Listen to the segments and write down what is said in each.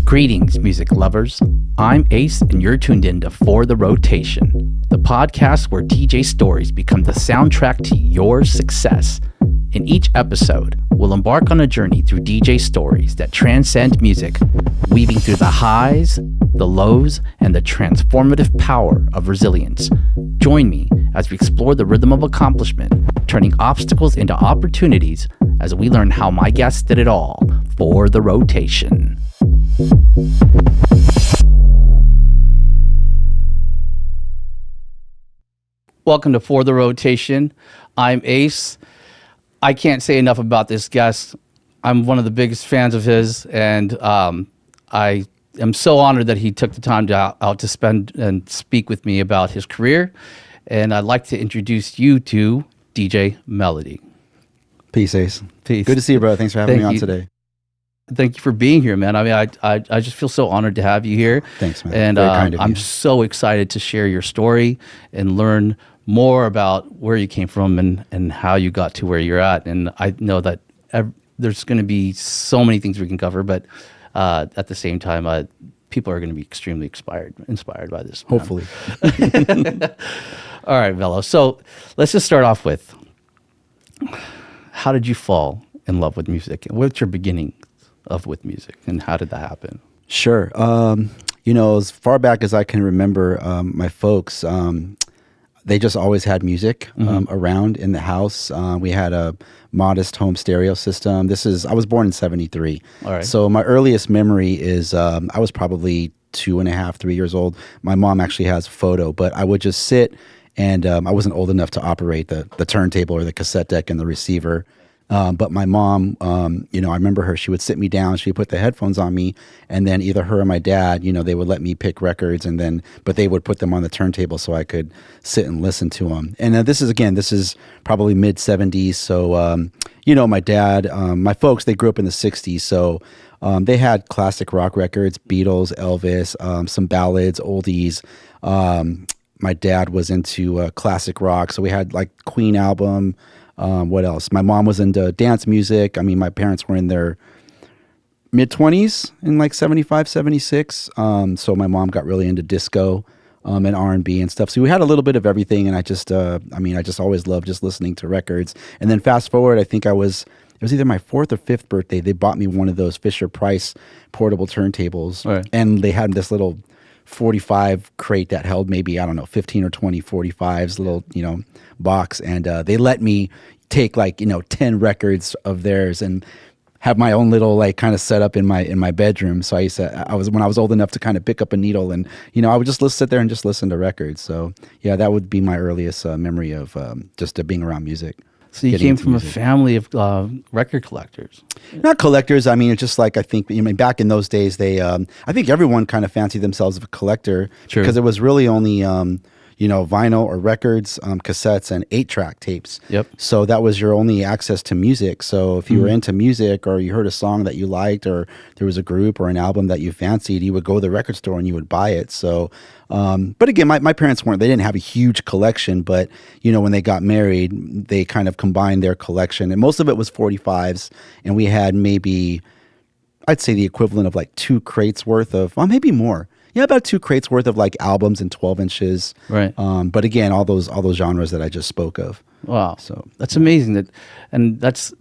Greetings, music lovers. I'm Ace, and you're tuned in to For the Rotation, the podcast where DJ stories become the soundtrack to your success. In each episode, we'll embark on a journey through DJ stories that transcend music, weaving through the highs, the lows, and the transformative power of resilience. Join me as we explore the rhythm of accomplishment, turning obstacles into opportunities as we learn how my guests did it all for the rotation. Welcome to For the Rotation. I'm Ace. I can't say enough about this guest. I'm one of the biggest fans of his, and I am so honored that he took the time out to spend and speak with me about his career. And I'd like to introduce you to DJ Melo-D. Peace, Ace. Peace. Good to see you, bro. Thanks for having me on today. Thank you for being here, man. I mean, I just feel so honored to have you here. Thanks, man. And Very kind of I'm you. so excited to share your story and learn more about where you came from and how you got to where you're at. And I know that there's going to be so many things we can cover, but at the same time, people are going to be extremely inspired by this. Man. Hopefully. All right, Melo. So let's just start off with, how did you fall in love with music? What's your beginning with music, and how did that happen? Sure. As far back as I can remember, my folks, they just always had music around in the house. We had a modest home stereo system. I was born in 1973. All right. So my earliest memory is I was probably 2.5, 3 years old. My mom actually has a photo, but I would just sit and I wasn't old enough to operate the turntable or the cassette deck and the receiver. But my mom, I remember her, she would sit me down, she'd put the headphones on me, and then either her or my dad, they would let me pick records, but they would put them on the turntable so I could sit and listen to them. And this is probably mid 70s. So, my dad, my folks, they grew up in the 60s. So, they had classic rock records, Beatles, Elvis, some ballads, oldies. My dad was into classic rock. So we had like Queen album. What else? My mom was into dance music. I mean, my parents were in their mid-20s in like 75, 76. So my mom got really into disco and R&B and stuff. So we had a little bit of everything. And I just always loved just listening to records. And then fast forward, I think it was either my 4th or 5th birthday. They bought me one of those Fisher-Price portable turntables. Right. And they had this little 45 crate that held maybe, 15 or 20 45s, little, box. And they let me take 10 records of theirs and have my own little kind of setup in my bedroom. So when I was old enough to kind of pick up a needle and, I would just sit there and just listen to records. So yeah, that would be my earliest memory of just being around music. So you came from a family of record collectors. Not collectors. I mean, it's just I think, back in those days, they, I think everyone kind of fancied themselves as a collector. True. Because it was really only, vinyl or records, cassettes, and 8-track tapes. Yep. So that was your only access to music. So if you were into music or you heard a song that you liked or there was a group or an album that you fancied, you would go to the record store and you would buy it. So, but again, my parents they didn't have a huge collection, but, when they got married, they kind of combined their collection. And most of it was 45s. And we had maybe, I'd say the equivalent of 2 crates worth of, well, maybe more. Yeah, about 2 crates worth of albums and 12 inches. Right. But again, all those genres that I just spoke of. Wow. So that's amazing. That's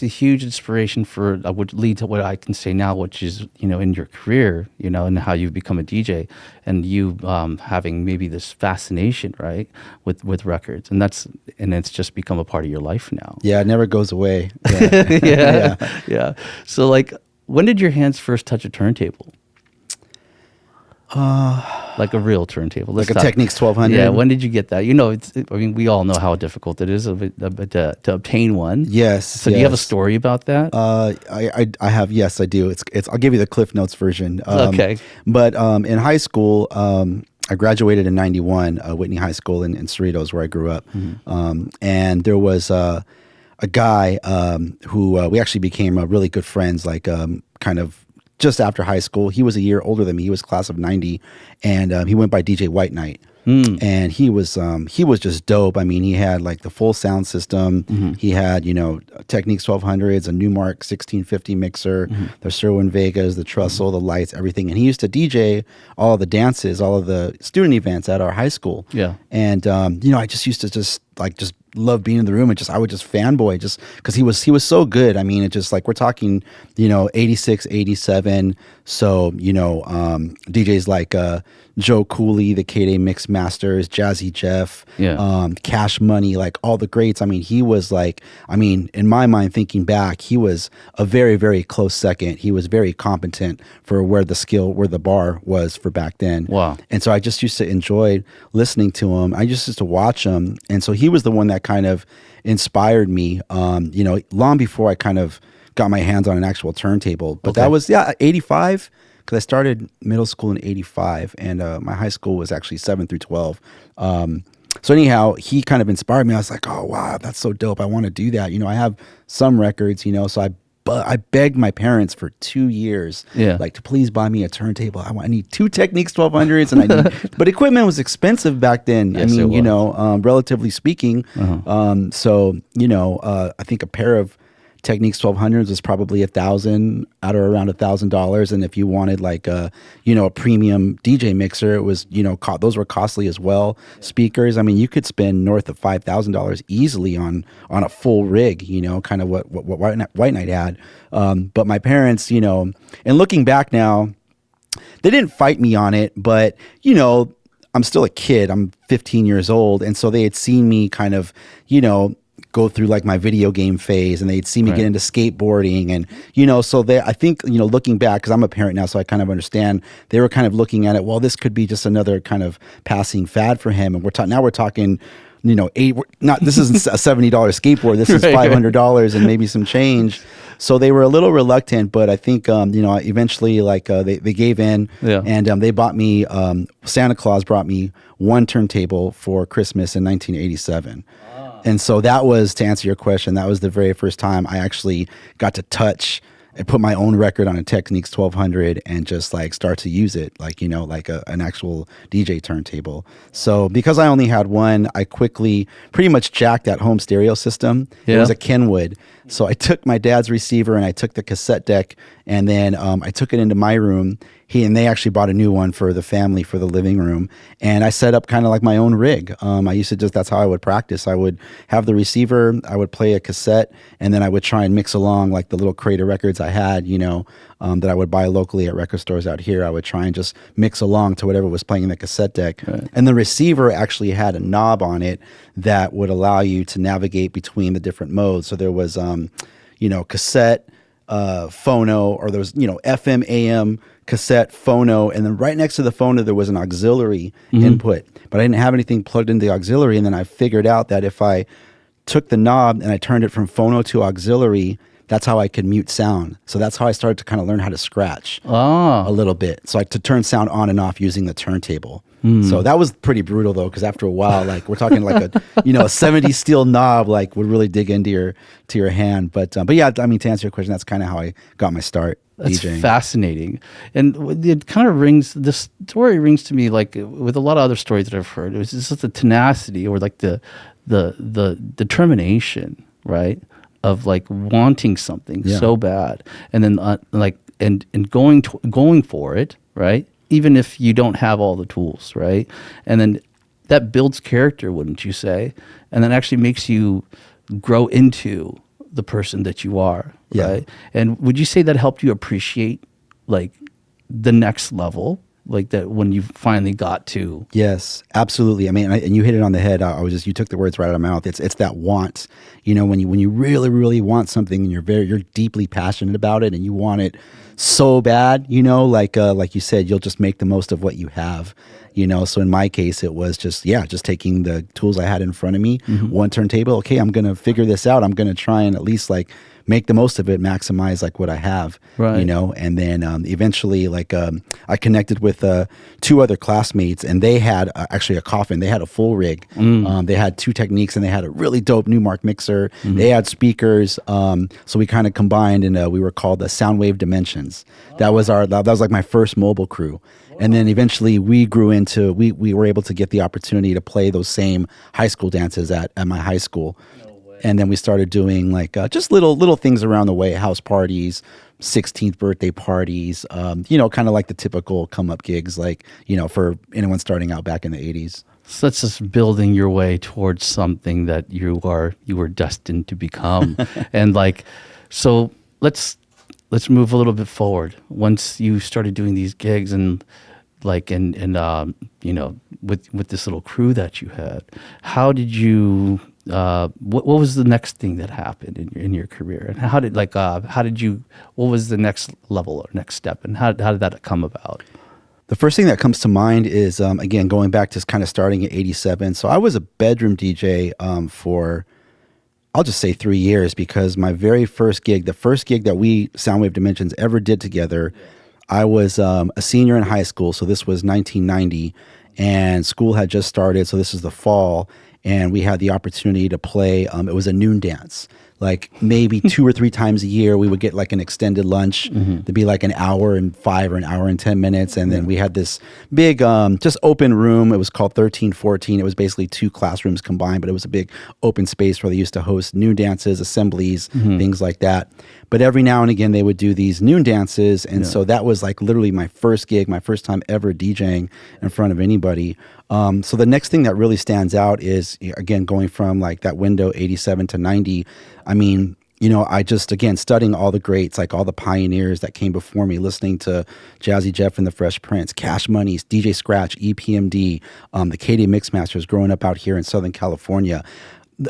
a huge inspiration for would lead to what I can say now, which is in your career, and how you've become a DJ, and you having maybe this fascination, right, with records, and it's just become a part of your life now. Yeah, it never goes away. Yeah. Yeah. So when did your hands first touch a turntable? Like a real turntable, Technics 1200. Yeah, when did you get that? We all know how difficult it is to obtain one. Yes. So do you have a story about that? I have. Yes, I do. It's. I'll give you the Cliff Notes version. Okay. But in high school, I graduated in '91, Whitney High School in Cerritos, where I grew up. Mm-hmm. And there was a guy who we actually became really good friends. Kind of just after high school. He was a year older than me. He was class of 90, and he went by DJ White Knight. And he was just dope. I mean, he had like the full sound system. He had, you know, Technics 1200s, a Newmark 1650 mixer, the Sherwin Vegas, the Trussell, the lights, everything. And he used to DJ all the dances, all of the student events at our high school. Yeah. And you know, I just used to just love being in the room, and I would just fanboy just because he was so good. I mean, it just like, we're talking, you know, 86, 87. So, you know, DJs like Joe Cooley, the K-Day Mix Masters, Jazzy Jeff, Cash Money, like all the greats. I mean, he was like, I mean, in my mind, thinking back, he was a very, very close second. He was very competent for where the bar was for back then. Wow. And so I just used to enjoy listening to him. I just used to watch him. And so he was the one that kind of inspired me, you know, long before I kind of got my hands on an actual turntable. But that was, 85. Because I started middle school in 85, and my high school was actually 7 through 12. So anyhow, he kind of inspired me. I was like, oh, wow, that's so dope. I want to do that. You know, I have some records, you know, so I begged my parents for 2 years, like, to please buy me a turntable. I need 2 Technics 1200s, and but equipment was expensive back then. Yes, I mean, you know, relatively speaking. So, you know, I think a pair of Technics 1200s was probably $1,000 out or around $1,000, and if you wanted like a, you know, a premium DJ mixer, it was, you know, those were costly as well. Speakers, I mean, you could spend north of $5,000 easily on a full rig, you know, kind of what White Knight had. But my parents, you know, and looking back now, they didn't fight me on it, but you know, I'm still a kid. I'm 15 years old, and so they had seen me kind of, you know, go through like my video game phase, and they'd see me get into skateboarding, and you know, so I think, you know, looking back, because I'm a parent now, so I kind of understand, they were kind of looking at it, well, this could be just another kind of passing fad for him, and we're talking, you know, this isn't a $70 skateboard, this is $500 and maybe some change. So they were a little reluctant, but I think, you know, eventually, like, they gave in, and they bought me, Santa Claus brought me one turntable for Christmas in 1987. And so that was, to answer your question, that was the very first time I actually got to touch and put my own record on a Technics 1200 and just like start to use it, like, you know, like an actual DJ turntable. So because I only had one, I quickly pretty much jacked that home stereo system. It was a Kenwood. So I took my dad's receiver and I took the cassette deck, and then I took it into my room. They actually bought a new one for the family, for the living room. And I set up kind of like my own rig. I used to that's how I would practice. I would have the receiver, I would play a cassette, and then I would try and mix along like the little crate of records I had, you know, that I would buy locally at record stores out here. I would try and just mix along to whatever was playing in the cassette deck. And the receiver actually had a knob on it that would allow you to navigate between the different modes. So there was, you know, cassette, phono, or there was, you know, FM, AM, cassette, phono, and then right next to the phono there was an auxiliary input, but I didn't have anything plugged into the auxiliary. And then I figured out that if I took the knob and I turned it from phono to auxiliary, that's how I could mute sound. So that's how I started to kind of learn how to scratch a little bit. So I to turn sound on and off using the turntable. So that was pretty brutal though, because after a while, like we're talking like a, you know, a 70 steel knob, like would really dig into your hand. But yeah, I mean, to answer your question, that's kind of how I got my start. That's DJing. Fascinating. And it kind of this story rings to me like with a lot of other stories that I've heard. It was just the tenacity, or like the determination, right, of like wanting something so bad, and then like and going for it, right, even if you don't have all the tools, right, and then that builds character, wouldn't you say? And then actually makes you grow into the person that you are, right? And would you say that helped you appreciate like the next level, like that when you finally got to? Yes, absolutely. I mean, and you hit it on the head. You took the words right out of my mouth. It's that want. You know, when you really, really want something, and you're deeply passionate about it, and you want it so bad, you know, like you said, you'll just make the most of what you have. You know, so in my case, it was just taking the tools I had in front of me, one turntable. Okay, I'm going to figure this out. I'm going to try and at least like make the most of it, maximize like what I have, Right. you know. And then eventually, like I connected with 2 other classmates, and they had actually a coffin. They had a full rig. They had 2 techniques, and they had a really dope Newmark mixer. They had speakers. So we kind of combined, and we were called the Soundwave Dimensions. That was like my first mobile crew. And then eventually we grew into, we were able to get the opportunity to play those same high school dances at my high school. And then we started doing like just little things around the way, house parties, 16th birthday parties, you know, kind of like the typical come up gigs, like, you know, for anyone starting out back in the 80s. So that's just building your way towards something that you were destined to become. And like, so let's move a little bit forward. Once you started doing these gigs and like, and you know, with this little crew that you had, how did you, what was the next thing that happened in your career? And what was the next level or next step? And how did that come about? The first thing that comes to mind is, again, going back to kind of starting at 87. So I was a bedroom DJ for, I'll just say 3 years, because my very first gig, the first gig that we, Soundwave Dimensions, ever did together, I was a senior in high school. So this was 1990, and school had just started. So this is the fall, and we had the opportunity to play. It was a noon dance. Like maybe 2 or 3 times a year, we would get like an extended lunch. There'd be like an hour and 5 or an hour and 10 minutes. And then we had this big, just open room. It was called 1314. It was basically 2 classrooms combined, but it was a big open space where they used to host noon dances, assemblies, things like that. But every now and again, they would do these noon dances. And so that was like literally my first gig, my first time ever DJing in front of anybody. So the next thing that really stands out is, again, going from like that window 87 to 90. I mean, you know, I just, again, studying all the greats, like all the pioneers that came before me, listening to Jazzy Jeff and the Fresh Prince, Cash Money, DJ Skratch, EPMD, the KD Mixmasters, growing up out here in Southern California.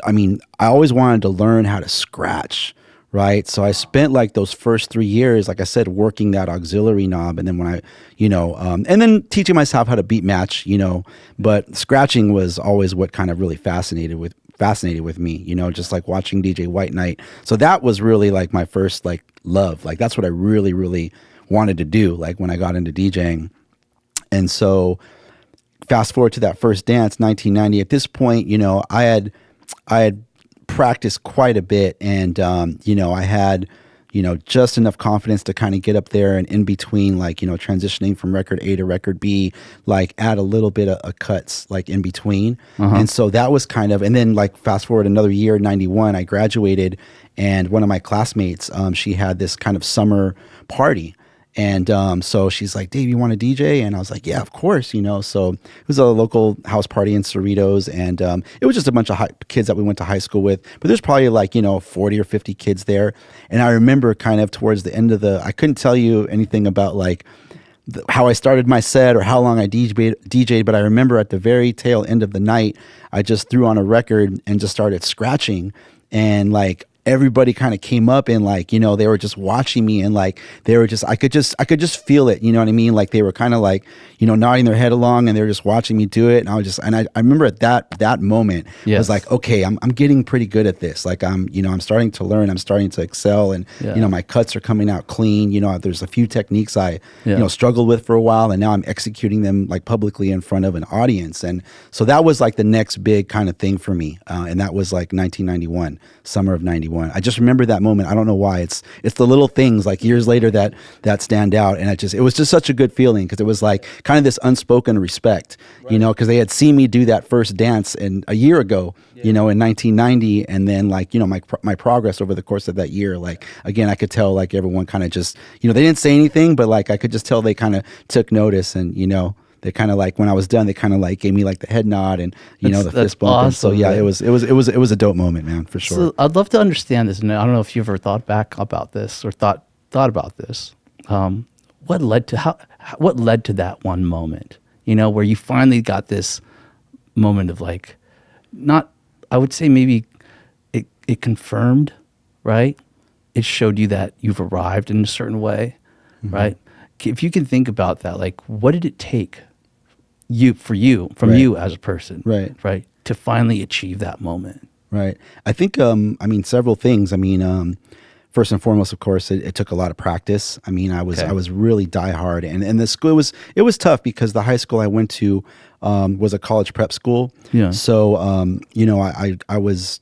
I mean, I always wanted to learn how to scratch, right? So I spent like those first 3 years, like I said, working that auxiliary knob. And then when I, you know, and then teaching myself how to beat match, you know, but scratching was always what kind of really fascinated with me, you know, just like watching DJ White Knight. So that was really like my first like love. Like that's what I really, really wanted to do, like when I got into DJing. And so fast forward to that first dance, 1990. At this point, you know, I had practiced quite a bit, and you know, I had, you know, just enough confidence to kind of get up there and in between, like, you know, transitioning from record A to record B, like add a little bit of cuts like in between. And so that was kind of, and then like fast forward another year, 91, I graduated, and one of my classmates, she had this kind of summer party. And so she's like, Dave, you want to DJ? And I was like, yeah, of course, you know. So it was a local house party in Cerritos, and it was just a bunch of kids that we went to high school with. But there's probably like, you know, 40 or 50 kids there. And I remember kind of towards the end of I couldn't tell you anything about like how I started my set or how long I DJ'd, but I remember at the very tail end of the night, I just threw on a record and just started scratching, and like everybody kind of came up and like, you know, they were just watching me, and like they were just, I could just feel it, you know what I mean? Like they were kind of like, you know, nodding their head along, and they were just watching me do it. And I was just, and I remember at that moment, I was like, okay, I'm getting pretty good at this. Like I'm starting to learn, I'm starting to excel, and you know, my cuts are coming out clean. You know, there's a few techniques I, you know, struggled with for a while, and now I'm executing them like publicly in front of an audience. And so that was like the next big kind of thing for me. And that was like 1991, summer of 91. I just remember that moment. I don't know why. It's the little things like years later that stand out. And it was just such a good feeling, because it was like kind of this unspoken respect, you know, because they had seen me do that first dance a year ago, you know, in 1990. And then like, you know, my progress over the course of that year, like, again, I could tell like everyone kind of just, you know, they didn't say anything, but like I could just tell they kind of took notice. And, you know, they kind of like, when I was done, they kind of like gave me like the head nod and, you know, the fist bump. Awesome, and so yeah, man. it was a dope moment, man, for sure. So I'd love to understand this, and I don't know if you ever thought back about this or thought about this. What led to that one moment, you know, where you finally got this moment of like, not, I would say maybe it confirmed, right? It showed you that you've arrived in a certain way, right? If you can think about that, like, what did it take from you as a person, right, to finally achieve that moment? Right. I think, I mean, several things. I mean, first and foremost, of course, it took a lot of practice. I mean, I was really diehard, and the school it was tough because the high school I went to was a college prep school. Yeah. So I was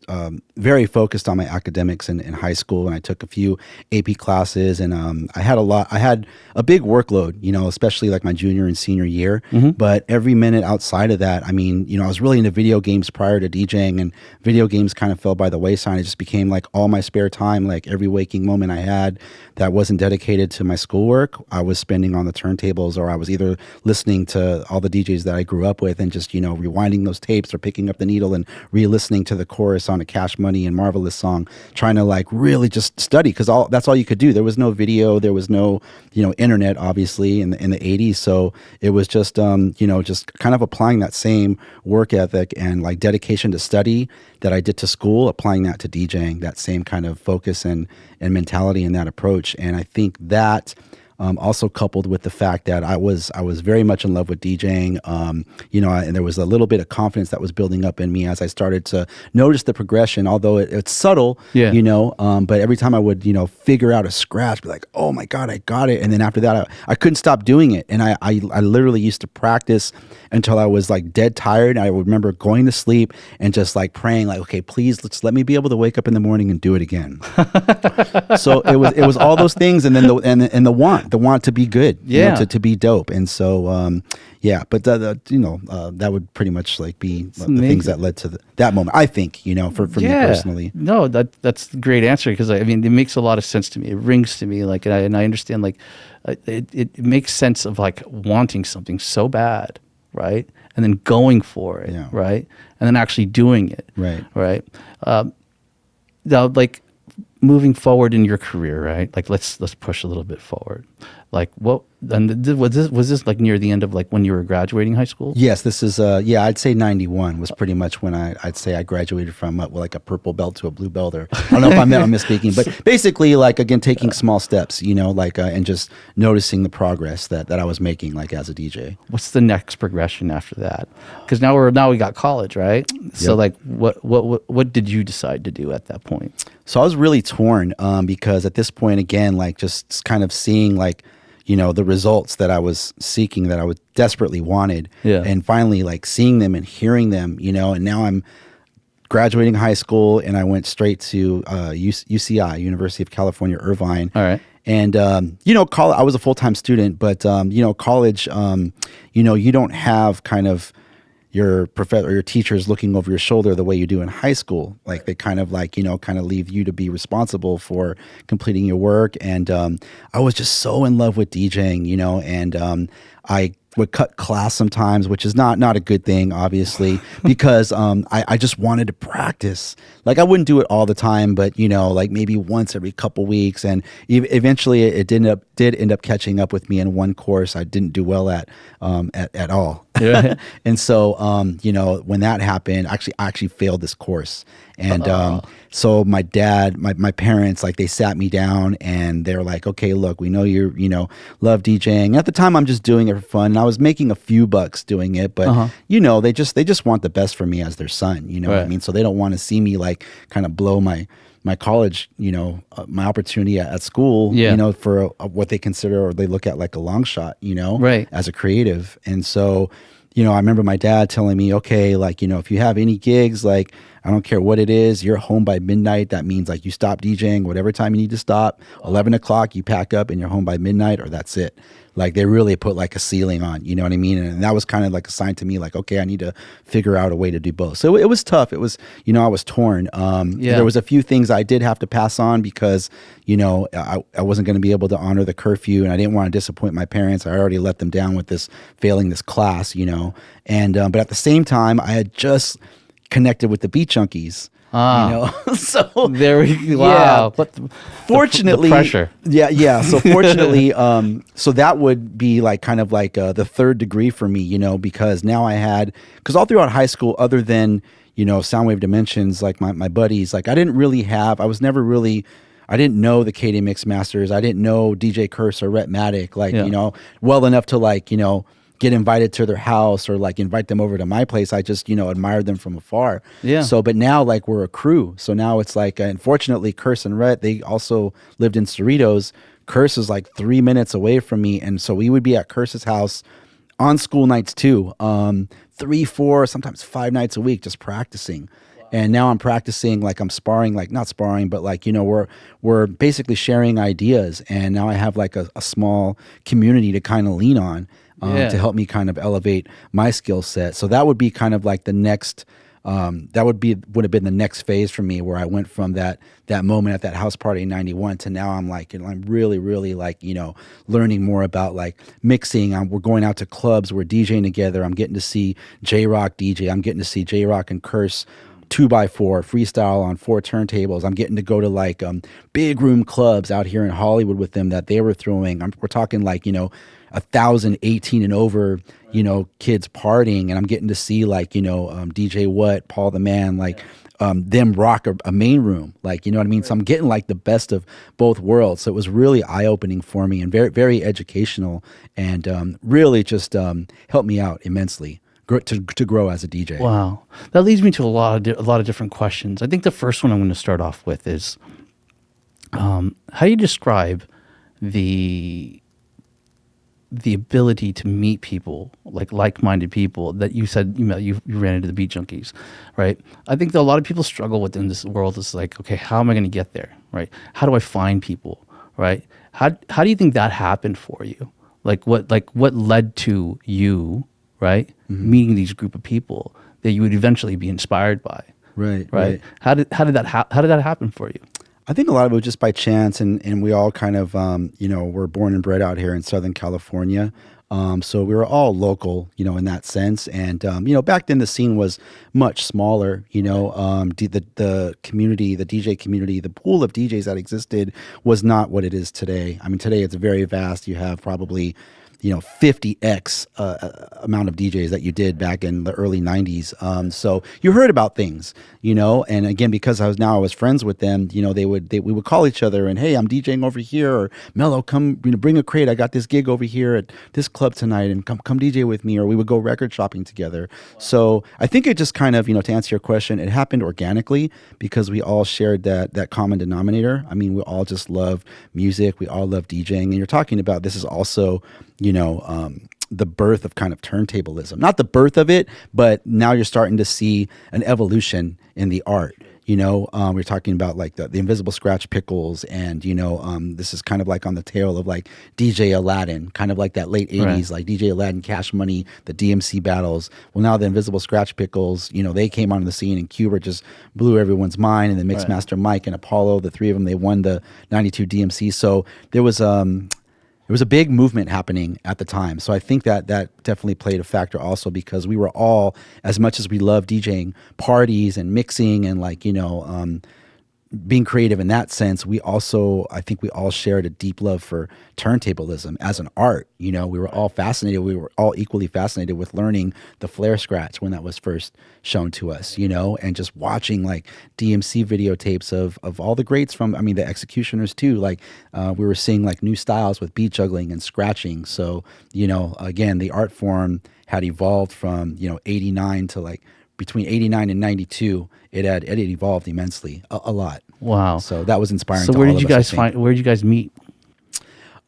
very focused on my academics in high school, and I took a few AP classes, and I had a big workload, especially like my junior and senior year. But every minute outside of that, I mean, I was really into video games prior to DJing, and video games kind of fell by the wayside. It just became like all my spare time, like every waking moment I had that wasn't dedicated to my schoolwork, I was spending on the turntables, or I was either listening to all the DJs that I grew up with and just, rewinding those tapes or picking up the needle and re-listening to the chorus on a Cash Money and Marvelous song, trying to like really just study, because that's all you could do. There was no video, there was no, internet, obviously, in the 80s. So it was just, just kind of applying that same work ethic and like dedication to study that I did to school, applying that to DJing, that same kind of focus and mentality and that approach. And I think that also coupled with the fact that I was very much in love with DJing, and there was a little bit of confidence that was building up in me as I started to notice the progression, although it's subtle, but every time I would, figure out a scratch, be like, oh my God, I got it. And then after that, I couldn't stop doing it. And I literally used to practice until I was like dead tired. I remember going to sleep and just like praying, like, okay, please, let's let me be able to wake up in the morning and do it again. So it was all those things. And then the want to be good, to be dope. And so, but that would pretty much like be the things that led to that moment, I think, for me personally. No, that's a great answer, because I mean, it makes a lot of sense to me. It rings to me, like, and I understand, like, it makes sense of like wanting something so bad, right? And then going for it, right? And then actually doing it, right? Now, like, moving forward in your career, right? Like, let's push a little bit forward. Like, what? And was this like near the end of like when you were graduating high school? Yes, this is I'd say 91 was pretty much when I'd say I graduated from like a purple belt to a blue belt, or I don't know if I'm misspeaking, but basically, like, again, taking small steps, and just noticing the progress that I was making, like, as a DJ. What's the next progression after that? Because now we got college, right? So like, what did you decide to do at that point? So I was really torn because at this point, again, like, just kind of seeing like, the results that I was seeking, that I would desperately wanted, and finally like seeing them and hearing them, and now I'm graduating high school and I went straight to UCI, University of California, Irvine. All right. And, I was a full-time student, but, college, you don't have kind of your professor or your teachers looking over your shoulder the way you do in high school. Like, they kind of like, kind of leave you to be responsible for completing your work. And I was just so in love with DJing, and I would cut class sometimes, which is not a good thing, obviously, because I just wanted to practice. Like, I wouldn't do it all the time, but like maybe once every couple weeks. And eventually it did end up catching up with me in one course I didn't do well at all. Yeah. And so when that happened, I actually failed this course. And so my dad, my parents, like, they sat me down and they were like, okay, look, we know you love DJing. At the time, I'm just doing it for fun. And I was making a few bucks doing it, but they just want the best for me as their son, what I mean? So they don't want to see me like kind of blow my college, my opportunity at school, for what they consider, or they look at like a long shot, as a creative. And so, I remember my dad telling me, okay, like, if you have any gigs, like, I don't care what it is, you're home by midnight. That means like you stop DJing, whatever time you need to stop, 11 o'clock, you pack up and you're home by midnight, or that's it. Like, they really put like a ceiling on, you know what I mean? And that was kind of like a sign to me, like, okay, I need to figure out a way to do both. So it was tough. It was, I was torn. There was a few things I did have to pass on because, I wasn't going to be able to honor the curfew, and I didn't want to disappoint my parents. I already let them down with failing this class, and, but at the same time, I had just connected with the beat Junkies. So there we wow. But fortunately, the pressure. Yeah. So fortunately, so that would be like kind of like the third degree for me, because now because all throughout high school, other than Soundwave Dimensions, like my buddies, like I didn't know the KD Mix Masters. I didn't know DJ Curse or Rhett Matic, like well enough to like get invited to their house or like invite them over to my place. I just, admired them from afar. Yeah. So, but now like we're a crew. So now it's like, unfortunately, Curse and Rhett, they also lived in Cerritos. Curse is like 3 minutes away from me. And so we would be at Curse's house on school nights too. 3, 4, sometimes 5 nights a week, just practicing. And now I'm practicing, like I'm sparring, like not sparring, but like, we're basically sharing ideas. And now I have like a small community to kind of lean on to help me kind of elevate my skill set. So that would be kind of like the next, would have been the next phase for me, where I went from that moment at that house party in 91 to now I'm like, I'm really, really like, learning more about like mixing. We're going out to clubs, we're DJing together. I'm getting to see J-Rock DJ. I'm getting to see J-Rock and Curse 2x4 freestyle on 4 turntables. I'm getting to go to like big room clubs out here in Hollywood with them that they were throwing. We're talking like 1,018 and over kids partying, and I'm getting to see like DJ What, Paul the Man, like them rock a main room, like, you know what I mean? So I'm getting like the best of both worlds. So it was really eye-opening for me and very, very educational, and really just helped me out immensely to grow as a DJ. Wow. That leads me to a lot of different questions. I think the first one I'm going to start off with is, how do you describe the ability to meet people, like-minded people that you said you ran into the Beat Junkies, right? I think that a lot of people struggle within this world. It's like, okay, how am I going to get there, right? How do I find people, right? How do you think that happened for you? What led to you, right, meeting these group of people that you would eventually be inspired by? Right. How did that happen for you? I think a lot of it was just by chance, and we all kind of, were born and bred out here in Southern California. So we were all local, in that sense. And, back then the scene was much smaller, the community, the DJ community, the pool of DJs that existed was not what it is today. I mean, today it's very vast. You have probably 50x amount of DJs that you did back in the early 90s. So you heard about things, and again, because I was friends with them, we would call each other and, hey, I'm DJing over here, or Melo, come, bring a crate. I got this gig over here at this club tonight, and come DJ with me, or we would go record shopping together. Wow. So I think it just kind of, to answer your question, it happened organically because we all shared that common denominator. I mean, we all just love music. We all love DJing, and you're talking about, this is also, the birth of kind of turntablism. Not the birth of it, but now you're starting to see an evolution in the art. We're talking about like the Invisible Skratch Pickles, and this is kind of like on the tail of like DJ Aladdin, kind of like that late 80s, right, like DJ Aladdin, Cash Money, the DMC battles. Well, now the Invisible Skratch Pickles, they came onto the scene, and Cuba just blew everyone's mind, and then Mixmaster Mike and Apollo, the three of them, they won the 92 DMC. So there was a big movement happening at the time. So I think that definitely played a factor also, because we were all, as much as we loved DJing parties and mixing and like, being creative in that sense, I think we all shared a deep love for turntablism as an art. We were all fascinated. We were all equally fascinated with learning the flare scratch when that was first shown to us, and just watching like DMC videotapes of all the greats from, the executioners too. Like we were seeing like new styles with beat juggling and scratching. So, again, the art form had evolved from, 89 to like between 89 and 92, it had evolved immensely, a lot. Wow. So that was inspiring. So where did you guys meet?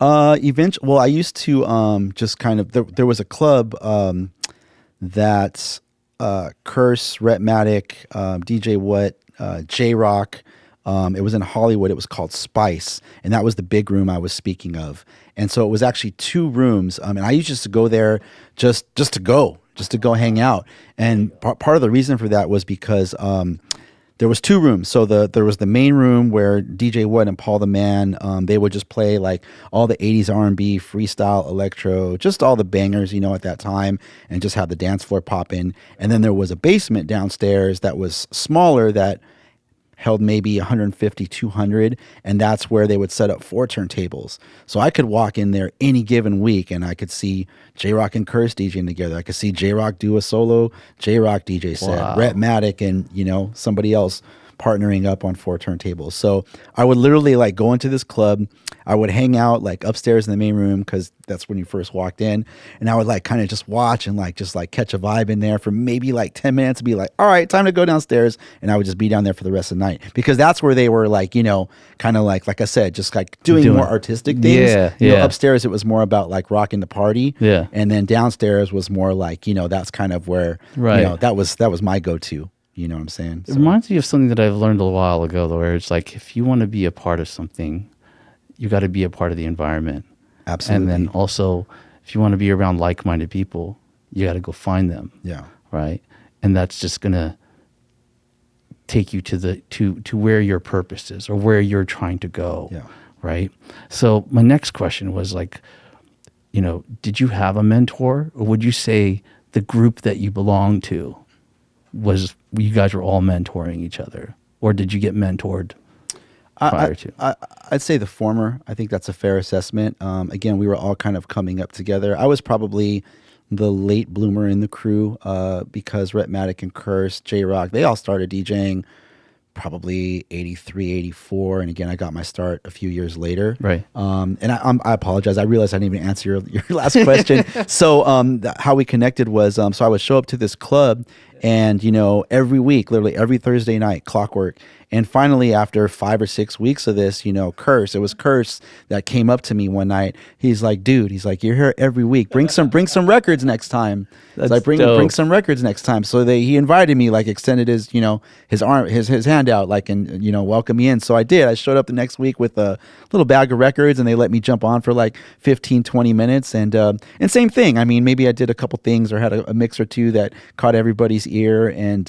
Eventually, well, I used to just kind of, there was a club that Curse, Rhetmatic, DJ What, J-Rock, it was in Hollywood. It was called Spice, and that was the big room I was speaking of. And so it was actually 2 rooms, and I used to go there just to go hang out. And part of the reason for that was because there was 2 rooms. So there was the main room where DJ What and Paul the Man, they would just play like all the 80s R&B, freestyle, electro, just all the bangers, at that time, and just have the dance floor pop in. And then there was a basement downstairs that was smaller that held maybe 150, 200, and that's where they would set up 4 turntables. So I could walk in there any given week, and I could see J-Rock and Curse DJing together. I could see J-Rock do a solo J-Rock DJ set, Rhetmatic and, somebody else partnering up on 4 turntables. So I would literally like go into this club. I would hang out like upstairs in the main room because that's when you first walked in, and I would like kind of just watch and like just like catch a vibe in there for maybe like 10 minutes. Be like, all right, time to go downstairs, and I would just be down there for the rest of the night because that's where they were like, you know, kind of like I said, just like doing more artistic things. Yeah, you know, upstairs it was more about like rocking the party. Yeah. And then downstairs was more like, you know, that's kind of where you know, that was my go-to. You know what I'm saying? It reminds me of something that I've learned a while ago, though, where it's like if you want to be a part of something, you got to be a part of the environment. Absolutely. And then also, if you want to be around like-minded people, you got to go find them. Yeah. Right. And that's just gonna take you to where your purpose is or where you're trying to go. Yeah. Right. So my next question was like, you know, did you have a mentor, or would you say the group that you belonged to was you guys were all mentoring each other, or did you get mentored prior to? I'd say the former. I think that's a fair assessment. Again, we were all kind of coming up together. I was probably the late bloomer in the crew because Rhetmatic and Curse, J-Rock, they all started DJing probably 83, 84. And again, I got my start a few years later. Right. And I apologize. I realized I didn't even answer your last question. So how we connected was, so I would show up to this club and, you know, every week, literally every Thursday night, clockwork. And finally, after 5 or 6 weeks of this, you know, it was Curse that came up to me one night. He's like, dude, he's like, you're here every week. Bring some records next time. That's like, bring some records next time. So he invited me, like extended his, you know, his arm, his hand out, like, and, you know, welcome me in. So I did. I showed up the next week with a little bag of records, and they let me jump on for like 15, 20 minutes. And same thing. I mean, maybe I did a couple things or had a mix or two that caught everybody's ear. And,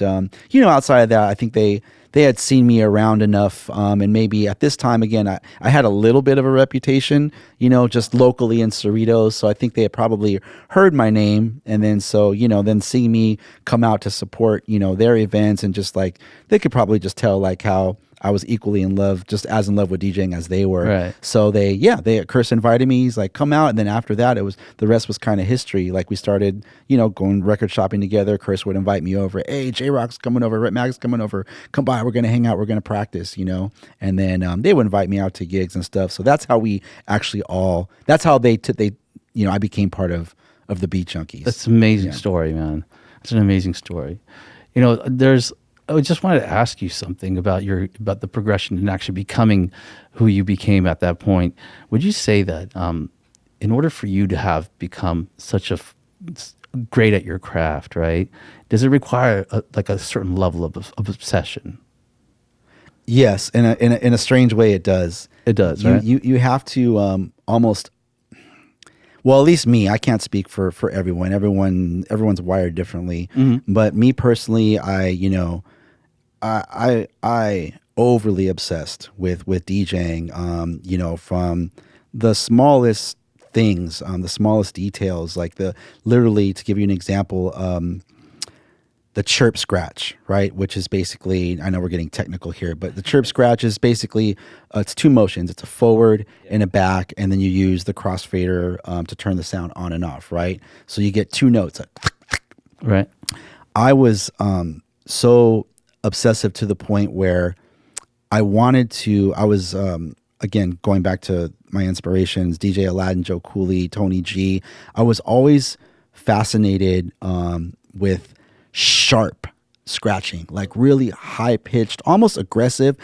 you know, outside of that, I think they had seen me around enough, and maybe at this time, again, I had a little bit of a reputation, you know, just locally in Cerritos, so I think they had probably heard my name, and then so, you know, then seeing me come out to support, you know, their events, and just like, they could probably just tell like how I was equally in love, just as in love with DJing as they were. Right. So Curse invited me. He's like, come out. And then after that, the rest was kind of history. Like we started, you know, going record shopping together. Curse would invite me over. Hey, J-Rock's coming over. Rhetmagic's coming over. Come by. We're going to hang out. We're going to practice, you know. And then they would invite me out to gigs and stuff. So that's how we actually that's how they, you know, I became part of the Beat Junkies. That's an amazing story, man. It's an amazing story. You know, I just wanted to ask you something about the progression and actually becoming who you became at that point. Would you say that in order for you to have become such a great at your craft, right? Does it require a certain level of obsession? Yes, in a strange way, it does. It does, right? You have to almost. Well, at least me. I can't speak for everyone. Everyone's wired differently. Mm-hmm. But me personally, I overly obsessed with DJing. You know, from the smallest things, the smallest details, like literally to give you an example, the chirp Skratch, right? Which is basically, I know we're getting technical here, but the chirp Skratch is basically, it's two motions. It's a forward and a back, and then you use the crossfader to turn the sound on and off, right? So you get two notes. Right. I was so obsessive to the point where I was, again, going back to my inspirations, DJ Aladdin, Joe Cooley, Tony G. I was always fascinated with sharp scratching, like really high pitched, almost aggressive,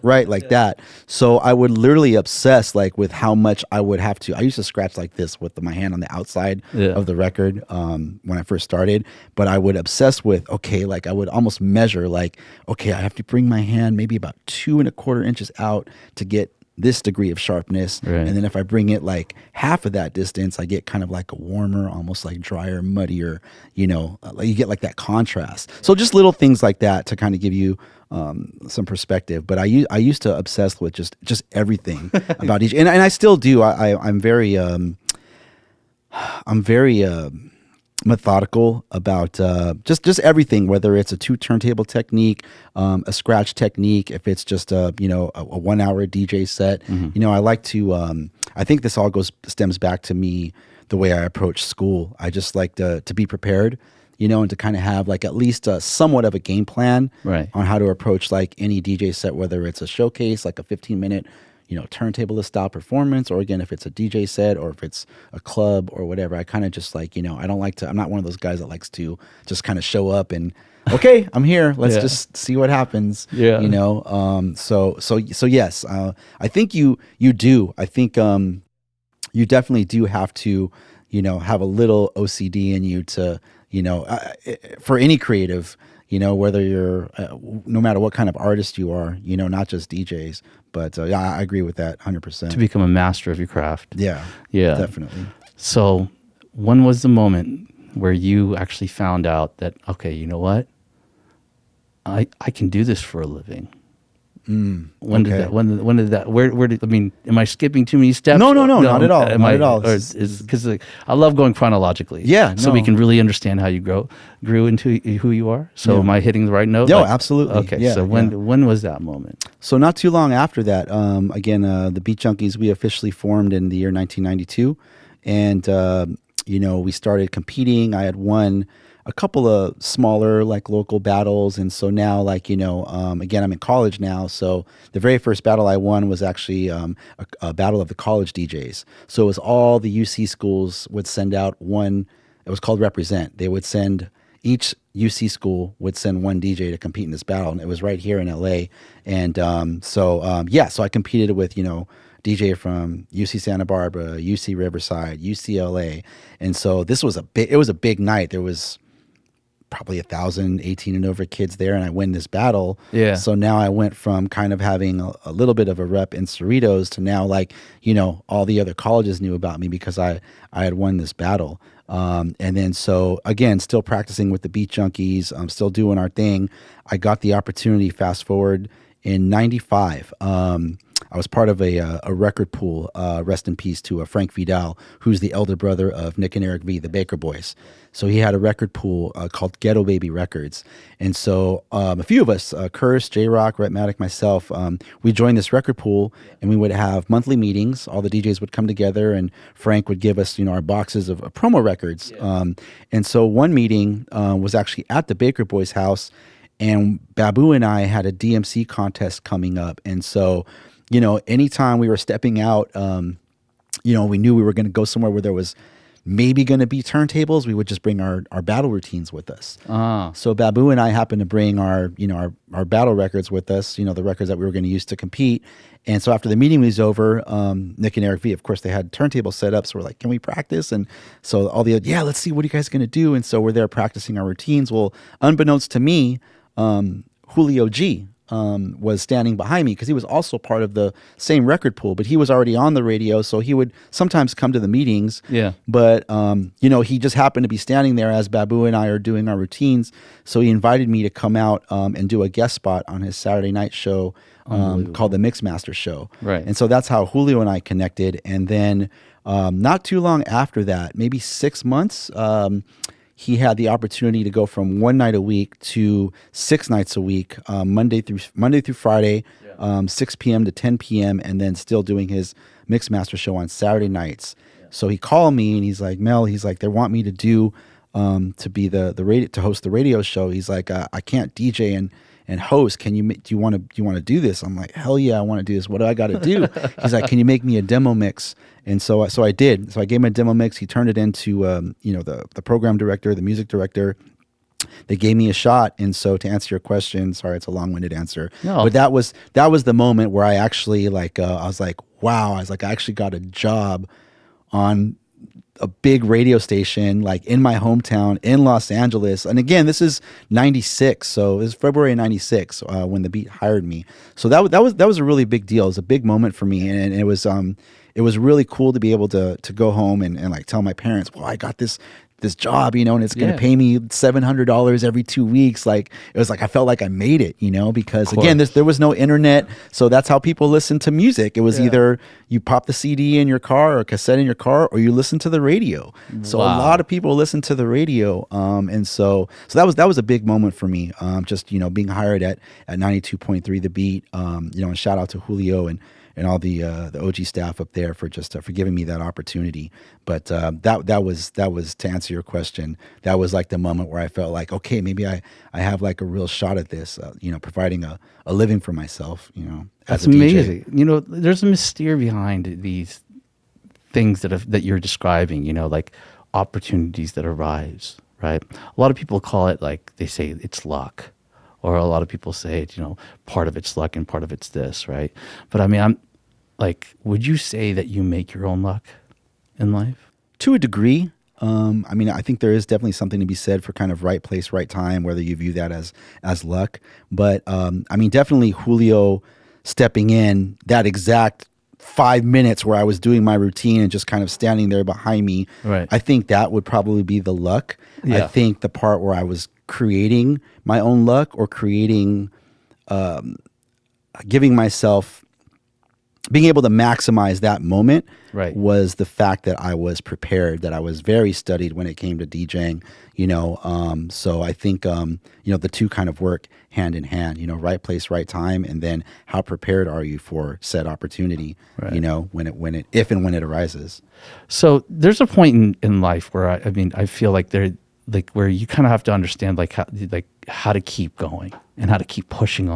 right, like that. So I would literally obsess like with how much I would have to. I used to scratch like this with my hand on the outside of the record when I first started, but I would obsess with, okay, like I would almost measure like, okay, I have to bring my hand maybe about 2¼ inches out to get this degree of sharpness. Right. And then if I bring it like half of that distance, I get kind of like a warmer, almost like drier, muddier, you know, you get like that contrast. So just little things like that to kind of give you some perspective. But I used to obsess with just everything about each, and I still do. I'm very methodical about just everything, whether it's a 2 turntable technique, a scratch technique, if it's just a 1 hour DJ set. Mm-hmm. You know, I like to I think this all stems back to me, the way I approach school. I just like to be prepared. and to kind of have like at least somewhat of a game plan Right. on how to approach like any DJ set, whether it's a showcase, like a 15-minute, turntable style performance, or again, if it's a DJ set or if it's a club or whatever. I kind of just like, I don't like to, I'm not one of those guys that likes to just kind of show up and, okay, I'm here. Let's just see what happens. Yeah. So yes, I think you do. I think you definitely do have to, have a little OCD in you to, for any creative, whether you're, no matter what kind of artist you are, not just DJs. But yeah, I agree with that 100%. To become a master of your craft. Yeah, definitely. So when was the moment where you actually found out that, okay, you know what? I can do this for a living. When did that? When did that? Where did? I mean, am I skipping too many steps? No, not at all. Not at all. Or is because I love going chronologically. Yeah, so we can really understand how you grew into who you are. So am I hitting the right note? No, absolutely. Okay. Yeah, so when was that moment? So not too long after that, again, the Beat Junkies, we officially formed in the year 1992, and we started competing. I had won a couple of smaller like local battles, and so now again, I'm in college now, so the very first battle I won was actually a battle of the college DJs. So it was all the UC schools would send out one. It was called Represent. They would send, each UC school would send one DJ to compete in this battle, and it was right here in LA. And so I competed with DJ from UC Santa Barbara, UC Riverside, UCLA, and so this was it was a big night. There was probably 1,000 18 and over kids there, and I win this battle. Yeah. So now I went from kind of having a little bit of a rep in Cerritos to now all the other colleges knew about me because I had won this battle. And then so again, still practicing with the Beat Junkies, still doing our thing. I got the opportunity, fast forward in 95. I was part of a record pool, rest in peace to Frank Vidal, who's the elder brother of Nick and Eric V, the Baker Boys. So he had a record pool called Ghetto Baby Records. And so a few of us, Curse, J-Rock, Rhetmatic, myself, we joined this record pool, and we would have monthly meetings. All the DJs would come together, and Frank would give us, our boxes of promo records. Yeah. And so one meeting was actually at the Baker Boys' house, and Babu and I had a DMC contest coming up. And so anytime we were stepping out, we knew we were going to go somewhere where there was maybe going to be turntables. We would just bring our battle routines with us. So Babu and I happened to bring our battle records with us, the records that we were going to use to compete. And so after the meeting was over, Nick and Eric V, of course, they had turntable set up. So we're like, can we practice? And so let's see, what are you guys going to do? And so we're there practicing our routines. Well, unbeknownst to me, Julio G was standing behind me because he was also part of the same record pool, but he was already on the radio, so he would sometimes come to the meetings. Yeah. But he just happened to be standing there as Babu and I are doing our routines, so he invited me to come out and do a guest spot on his Saturday night show called the Mixmaster Show. Right. And so that's how Julio and I connected. And then not too long after that, maybe 6 months, he had the opportunity to go from one night a week to 6 nights a week, Monday through Friday, 6 p.m. to 10 p.m., and then still doing his Mixmaster show on Saturday nights. Yeah. So he called me and he's like, Mel, they want me to do to be the radio, to host the radio show. He's like, I can't DJ and host. Do you want to do this? I'm like, hell yeah, I want to do this. What do I got to do? He's like, can you make me a demo mix? And so I did. So I gave him a demo mix. He turned it into the program director, the music director. They gave me a shot. And so to answer your question, sorry, it's a long-winded answer. No. But that was the moment where I actually I was like, wow. I was like, I actually got a job on a big radio station in my hometown in Los Angeles. And again, this is 96. So it was February of 96 when the Beat hired me. So that was a really big deal. It was a big moment for me. And it was really cool to be able to go home and tell my parents, well, I got this job, and it's going to pay me $700 every 2 weeks. It was I felt like I made it, because again, there was no internet. So that's how people listened to music. It was either you pop the CD in your car or a cassette in your car, or you listen to the radio. So a lot of people listen to the radio. And so that was a big moment for me. Just, being hired at 92.3 The Beat, and shout out to Julio and and all the OG staff up there for just for giving me that opportunity. But that was to answer your question. That was like the moment where I felt like, okay, maybe I have like a real shot at this. Providing a living for myself. That's as a DJ. amazing. There's a mystere behind these things that you're describing. Like opportunities that arise. Right. A lot of people call it, like, they say it's luck, or a lot of people say it, part of it's luck and part of it's this. Right. But I mean, I'm like, would you say that you make your own luck in life? To a degree. I mean, I think there is definitely something to be said for kind of right place, right time, whether you view that as luck. But I mean, definitely Julio stepping in that exact 5 minutes where I was doing my routine and just kind of standing there behind me. Right. I think that would probably be the luck. Yeah. I think the part where I was creating my own luck, or creating, giving myself, being able to maximize that moment, Right. was the fact that I was prepared, that I was very studied when it came to DJing, so I think, the two kind of work hand in hand, right place, right time. And then how prepared are you for said opportunity, Right. if and when it arises. So there's a point in life where I feel like where you kind of have to understand how to keep going and how to keep pushing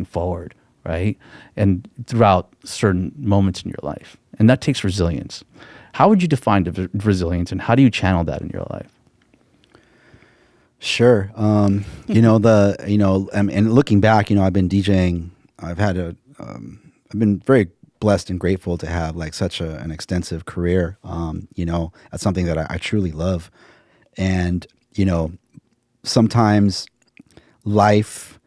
forward. Right. And throughout certain moments in your life. And that takes resilience. How would you define resilience, and how do you channel that in your life? Sure. And looking back, I've been DJing. I've been very blessed and grateful to have like such an extensive career. That's something that I truly love. And, sometimes life,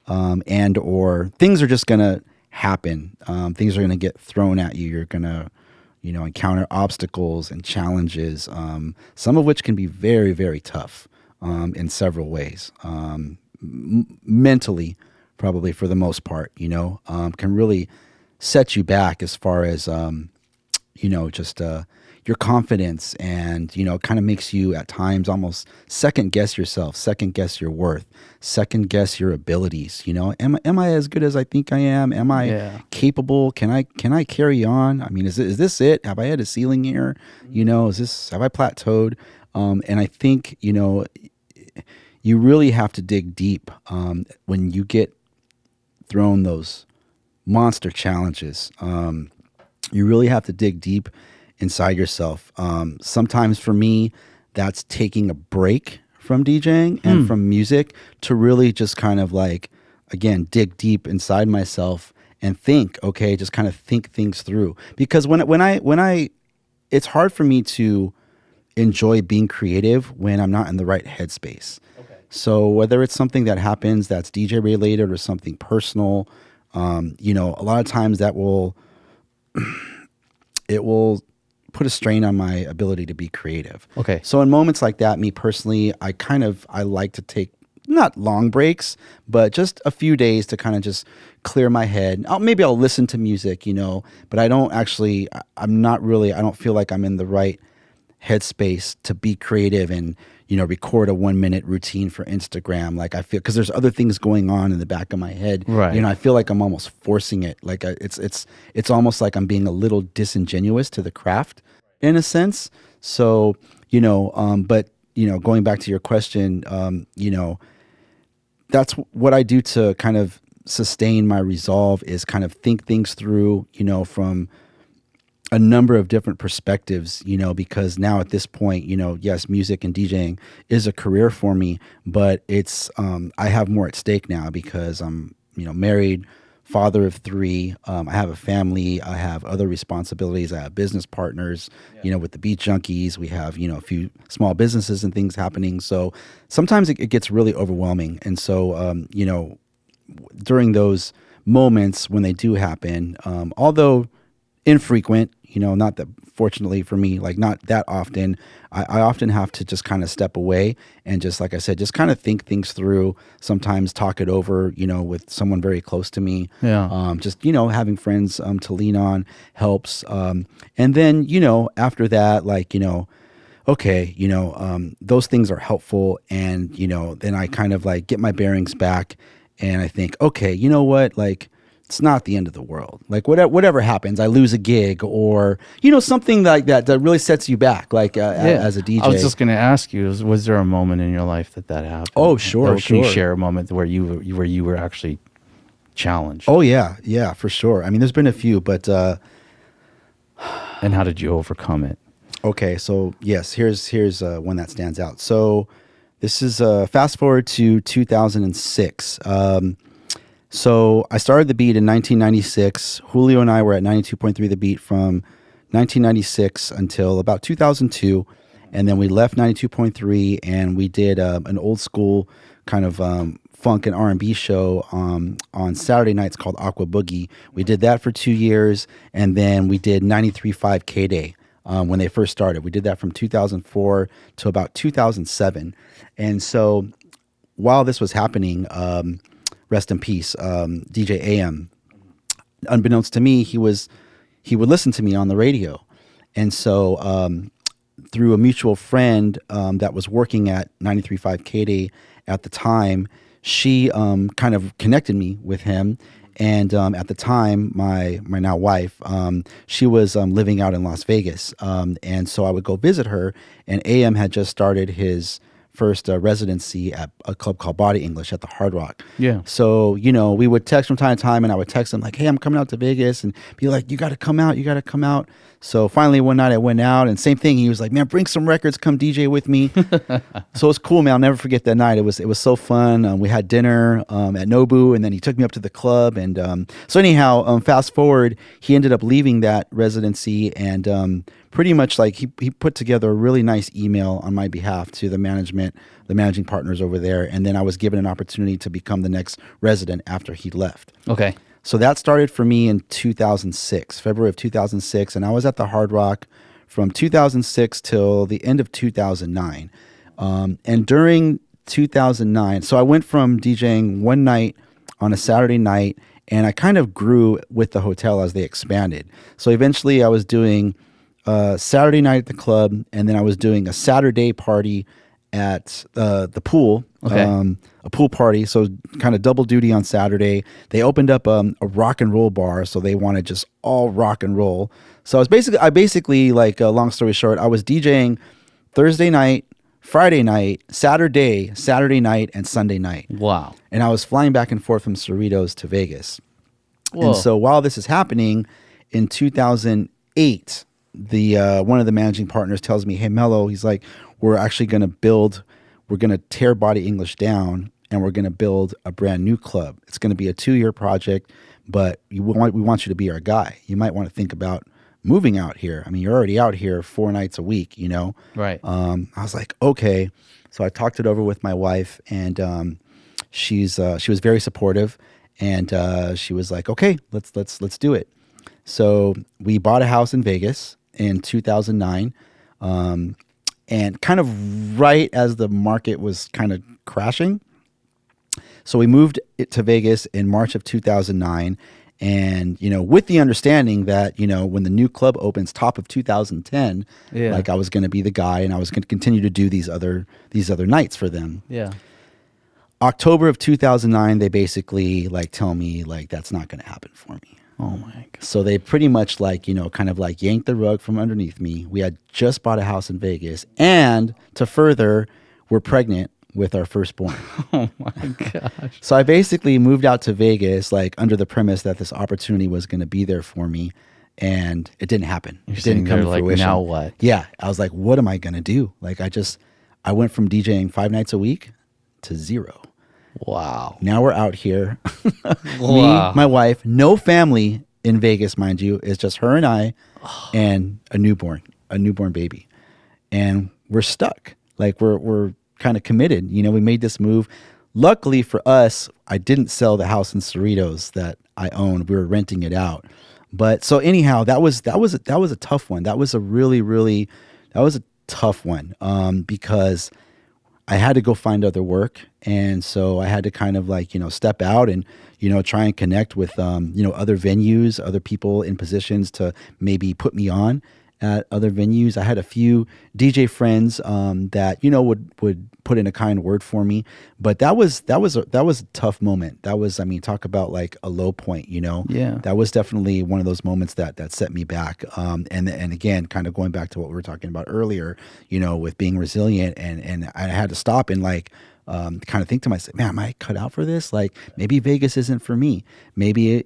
and or things are just going to happen. Things are going to get thrown at you. You're going to, encounter obstacles and challenges, some of which can be very, very tough in several ways. Mentally, probably for the most part, can really set you back as far as, just your confidence, and, kind of makes you at times almost second guess yourself, second guess your worth, second guess your abilities. Am I as good as I think I am? Am I capable? Can I carry on? I mean, is this it? Have I hit a ceiling here? Have I plateaued? And I think, you really have to dig deep, when you get thrown those monster challenges. You really have to dig deep inside yourself. Sometimes for me, that's taking a break from DJing and from music to really just kind of like, again, dig deep inside myself and think, okay, just kind of think things through. Because when I, it's hard for me to enjoy being creative when I'm not in the right headspace. Okay. So whether it's something that happens that's DJ related or something personal, a lot of times that it will put a strain on my ability to be creative. Okay. So in moments like that, me personally, I like to take not long breaks, but just a few days to kind of just clear my head. Maybe I'll listen to music, but I don't feel like I'm in the right headspace to be creative and, record a 1 minute routine for Instagram. Like I feel, because there's other things going on in the back of my head. Right. I feel like I'm almost forcing it. Like it's almost like I'm being a little disingenuous to the craft in a sense. So, but, going back to your question, that's what I do to kind of sustain my resolve, is kind of think things through, from a number of different perspectives, because now at this point, yes, music and DJing is a career for me, but it's, I have more at stake now because I'm, married, father of 3. I have a family. I have other responsibilities. I have business partners, with the Beat Junkies. We have, a few small businesses and things happening. So sometimes it gets really overwhelming. And so, during those moments when they do happen, although infrequent, not that, fortunately for me, like not that often, I often have to just kind of step away and just, like I said, just kind of think things through, sometimes talk it over, with someone very close to me. Yeah. Just, having friends to lean on helps. And then, after that, like, okay, those things are helpful. And, then I kind of like get my bearings back and I think, okay, you know what, like, it's not the end of the world. Like whatever happens, I lose a gig or, something like that really sets you back, like as a DJ. I was just going to ask you, was there a moment in your life that happened? Oh, sure. Can you share a moment where you were actually challenged? Oh, yeah, for sure. I mean, there's been a few, but... and how did you overcome it? Okay, so yes, here's one that stands out. So this is fast forward to 2006. So I started the beat in 1996. Julio and I were at 92.3 The Beat from 1996 until about 2002. And then we left 92.3 and we did an old school kind of funk and R&B show on Saturday nights called Aqua Boogie. We did that for 2 years. And then we did 93.5 K-Day when they first started. We did that from 2004 to about 2007. And so while this was happening... rest in peace, DJ AM. Unbeknownst to me, he would listen to me on the radio, and so through a mutual friend that was working at 93.5 K-Day at the time, she kind of connected me with him. And at the time, my now wife, she was living out in Las Vegas, and so I would go visit her. And AM had just started his first residency at a club called Body English at the Hard Rock. Yeah. So, we would text from time to time, and I would text him like, hey, I'm coming out to Vegas, and be like, you got to come out. So finally one night I went out, and same thing. He was like, man, bring some records, come DJ with me. So it was cool, man. I'll never forget that night. It was so fun. We had dinner at Nobu, and then he took me up to the club. And so anyhow, fast forward, he ended up leaving that residency, and pretty much like he put together a really nice email on my behalf to the managing partners over there. And then I was given an opportunity to become the next resident after he left. Okay. So that started for me in 2006, February of 2006. And I was at the Hard Rock from 2006 till the end of 2009. And during 2009, so I went from DJing one night on a Saturday night, and I kind of grew with the hotel as they expanded. So eventually I was doing Saturday night at the club, and then I was doing a Saturday party at the pool, a pool party. So kind of double duty on Saturday. They opened up a rock and roll bar, so they wanted just all rock and roll. So I basically like, long story short, I was DJing Thursday night, Friday night, Saturday night, and Sunday night. Wow. And I was flying back and forth from Cerritos to Vegas. Whoa. And so while this is happening in 2008, one of the managing partners tells me, hey, Melo, he's like, we're going to tear Body English down, and we're going to build a brand new club. It's going to be a 2-year project, but we want you to be our guy. You might want to think about moving out here. I mean, you're already out here 4 nights a week, Right. I was like, okay. So I talked it over with my wife, and she was very supportive, and she was like, okay, let's do it. So we bought a house in Vegas in 2009, and kind of right as the market was kind of crashing. So we moved it to Vegas in March of 2009, and with the understanding that when the new club opens top of 2010, like I was going to be the guy, and I was going to continue to do these other nights for them. Yeah. October of 2009, they basically like tell me like that's not going to happen for me. Oh my God. So they pretty much like, kind of like yanked the rug from underneath me. We had just bought a house in Vegas, and to further, we're pregnant with our firstborn. Oh my gosh. So I basically moved out to Vegas, like under the premise that this opportunity was going to be there for me, and it didn't happen. It didn't come to fruition. Now what? Yeah. I was like, what am I going to do? Like I went from DJing 5 nights a week to 0. Wow. Now we're out here. Wow. Me, my wife, no family in Vegas, mind you. It's just her and I and a newborn baby. And we're stuck. Like we're kind of committed. We made this move. Luckily for us, I didn't sell the house in Cerritos that I owned. We were renting it out. But so anyhow, that was a tough one. That was a tough one because I had to go find other work. And so I had to kind of like, step out and, try and connect with, other venues, other people in positions to maybe put me on. at other venues. I had a few DJ friends that would put in a kind word for me, but that was a tough moment. That was, I mean, talk about like a low point. Yeah. That was definitely one of those moments that set me back. And again, kind of going back to what we were talking about earlier, with being resilient, and I had to stop and like. Kind of think to myself, man, am I cut out for this? Like maybe Vegas isn't for me. Maybe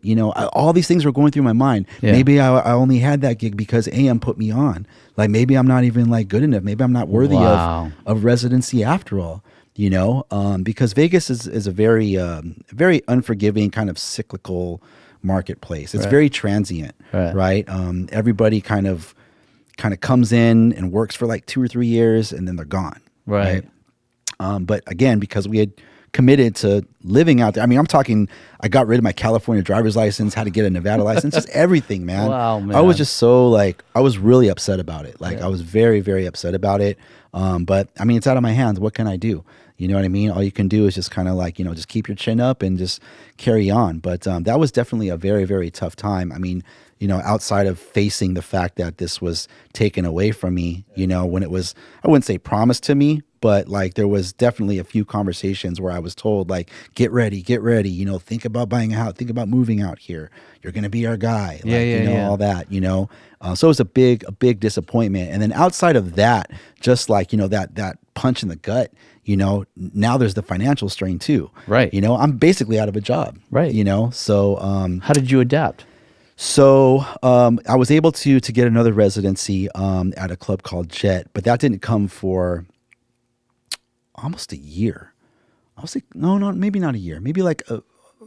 all these things were going through my mind. Yeah. Maybe I only had that gig because AM put me on. Like maybe I'm not even like good enough. Maybe I'm not worthy of residency after all. Because Vegas is a very very unforgiving kind of cyclical marketplace. It's very transient, right? Everybody kind of comes in and works for like 2 or 3 years and then they're gone, right? But again, because we had committed to living out there. I mean, I'm talking, I got rid of my California driver's license, had to get a Nevada license, just everything, man. Wow, man. I was just so like, I was really upset about it. Like I was very, very upset about it. But I mean, it's out of my hands. What can I do? You know what I mean? All you can do is just kind of like, just keep your chin up and just carry on. But that was definitely a very, very tough time. I mean, outside of facing the fact that this was taken away from me, when it was, I wouldn't say promised to me, but like there was definitely a few conversations where I was told like, get ready, think about buying a house, think about moving out here. You're going to be our guy. All that, so it was a big disappointment. And then outside of that, just like, that punch in the gut, now there's the financial strain too. Right. I'm basically out of a job. Right. So how did you adapt? So I was able to get another residency at a club called Jet, but that didn't come for almost a year. I was like, no, maybe not a year, maybe like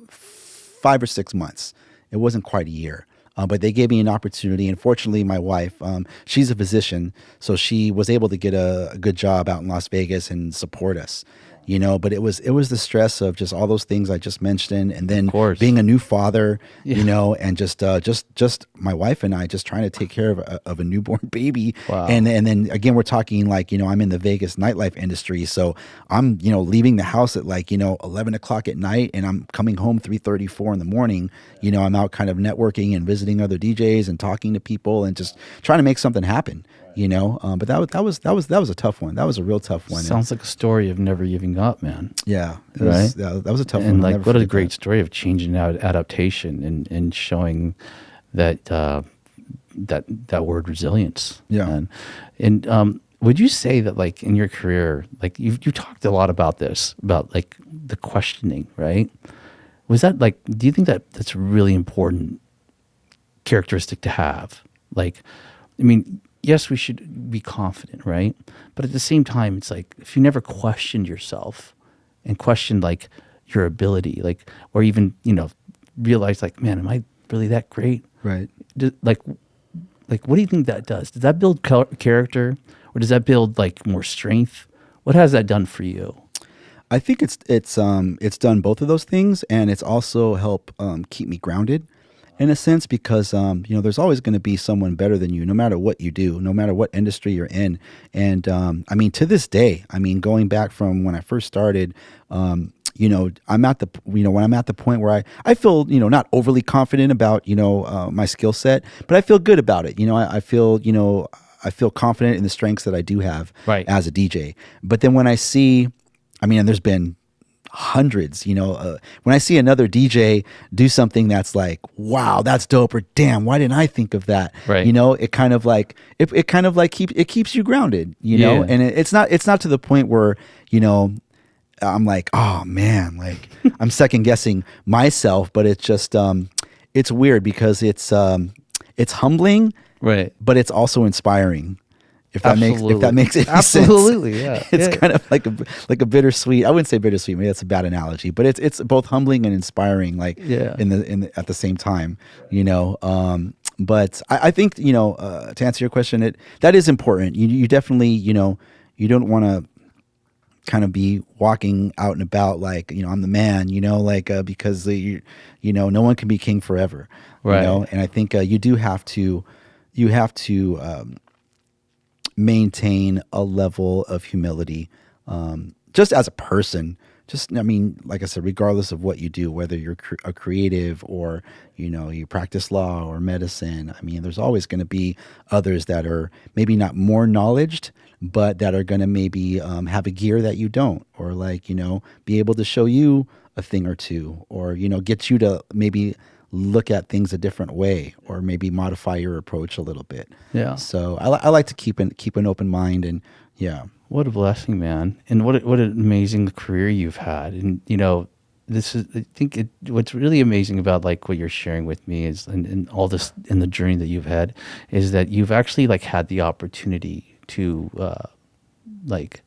5 or 6 months. It wasn't quite a year. But they gave me an opportunity. And fortunately, my wife, she's a physician, so she was able to get a good job out in Las Vegas and support us. But it was the stress of just all those things I just mentioned, and then being a new father, and just my wife and I just trying to take care of a newborn baby. Wow. And then again, we're talking like, I'm in the Vegas nightlife industry, so I'm, leaving the house at like, 11 o'clock at night, and I'm coming home 3:30, 4 in the morning. I'm out kind of networking and visiting other DJs and talking to people and just trying to make something happen. But that was a tough one. That was a real tough one. Sounds like a story of never giving up, man. Yeah, right. That was a tough one. And like, what a great story of changing out adaptation and showing that that word resilience. Yeah. And would you say that like in your career, like you talked a lot about this, about like the questioning, right? Was that like, do you think that that's a really important characteristic to have? Like, I mean, yes, we should be confident, right? But at the same time, it's like if you never questioned yourself and questioned like your ability, like, or even, realize like, man, am I really that great? Right. Like, what do you think that does? Does that build character, or does that build like more strength? What has that done for you? I think it's done both of those things, and it's also helped keep me grounded. In a sense, because, there's always going to be someone better than you, no matter what you do, no matter what industry you're in. And, I mean, to this day, I mean, going back from when I first started, I'm at the, when I'm at the point where I feel, not overly confident about, my skill set, but I feel good about it. I feel confident in the strengths that I do have as a DJ. But then when I see, and there's been hundreds, when I see another DJ do something that's like, wow, that's dope, or damn, why didn't I think of that? Right. It kind of like keeps you grounded, and it's not to the point where, I'm like, oh man, like I'm second guessing myself, but it's just, it's weird because it's humbling, right? But it's also inspiring. If that makes any sense. Absolutely, yeah. It's kind of like a bittersweet. I wouldn't say bittersweet. Maybe that's a bad analogy, but it's both humbling and inspiring. Like in the at the same time, But I think to answer your question, that is important. You definitely you don't want to kind of be walking out and about like I'm the man, because no one can be king forever, right? And I think you do have to maintain a level of humility, just as a person just, I mean, like I said, regardless of what you do, whether you're a creative or, you practice law or medicine, I mean, there's always going to be others that are maybe not more knowledged, but that are going to maybe have a gear that you don't, or like, be able to show you a thing or two, or, get you to maybe look at things a different way, or maybe modify your approach a little bit. Yeah. So I like to keep an open mind, and yeah. What a blessing, man. And what an amazing career you've had. And, this is, I think what's really amazing about like what you're sharing with me is, and all this in the journey that you've had, is that you've actually like had the opportunity to, like,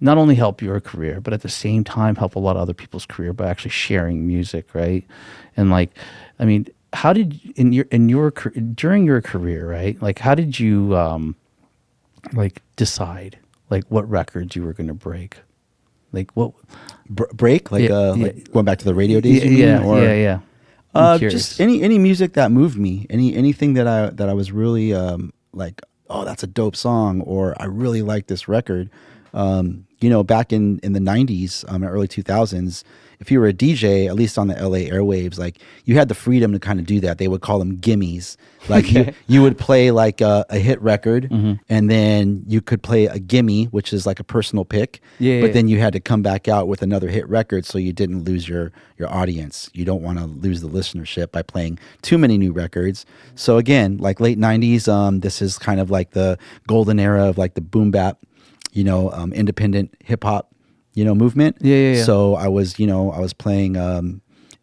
not only help your career, but at the same time help a lot of other people's career by actually sharing music, right? And like, I mean, how did during your career, right? Like, how did you like decide like what records you were going to break? Like what break? Like like going back to the radio days? Yeah. Just any music that moved me, anything that I was really like, oh, that's a dope song, or I really like this record. Back in the 90s, early 2000s, if you were a DJ, at least on the LA airwaves, like you had the freedom to kind of do that. They would call them gimmies. Like you would play like a hit record, and then you could play a gimme, which is like a personal pick. But then you had to come back out with another hit record, so you didn't lose your audience. You don't want to lose the listenership by playing too many new records. So again, like late 90s, this is kind of like the golden era of like the boom bap, independent hip hop, movement. Yeah. So I was playing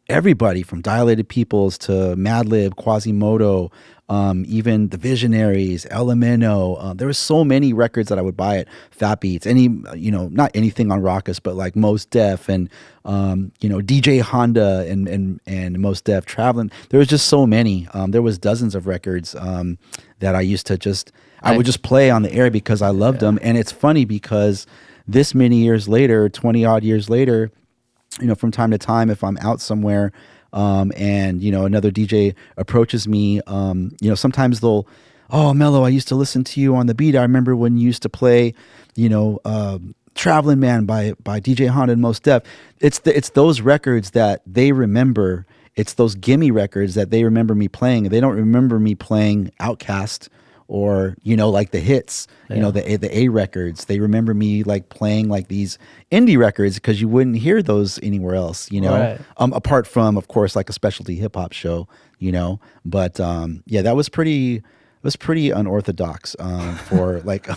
everybody from Dilated Peoples to Madlib, Quasimodo, even the Visionaries, Elemento. There were so many records that I would buy at Fat Beats. Not anything on Raucous, but like Mos Def and DJ Honda and Mos Def Traveling. There was just so many. There was dozens of records that I used to I would just play on the air because I loved them. And it's funny because this many years later, 20 odd years later, from time to time, if I'm out somewhere and, another DJ approaches me, sometimes they'll, oh, Melo, I used to listen to you on the beat. I remember when you used to play, Traveling Man by DJ Honda and Mos Def. It's those records that they remember. It's those gimme records that they remember me playing. They don't remember me playing Outkast or, like the hits, the A records. They remember me like playing like these indie records because you wouldn't hear those anywhere else, Right. Apart from, of course, like a specialty hip hop show, but that was pretty unorthodox for like,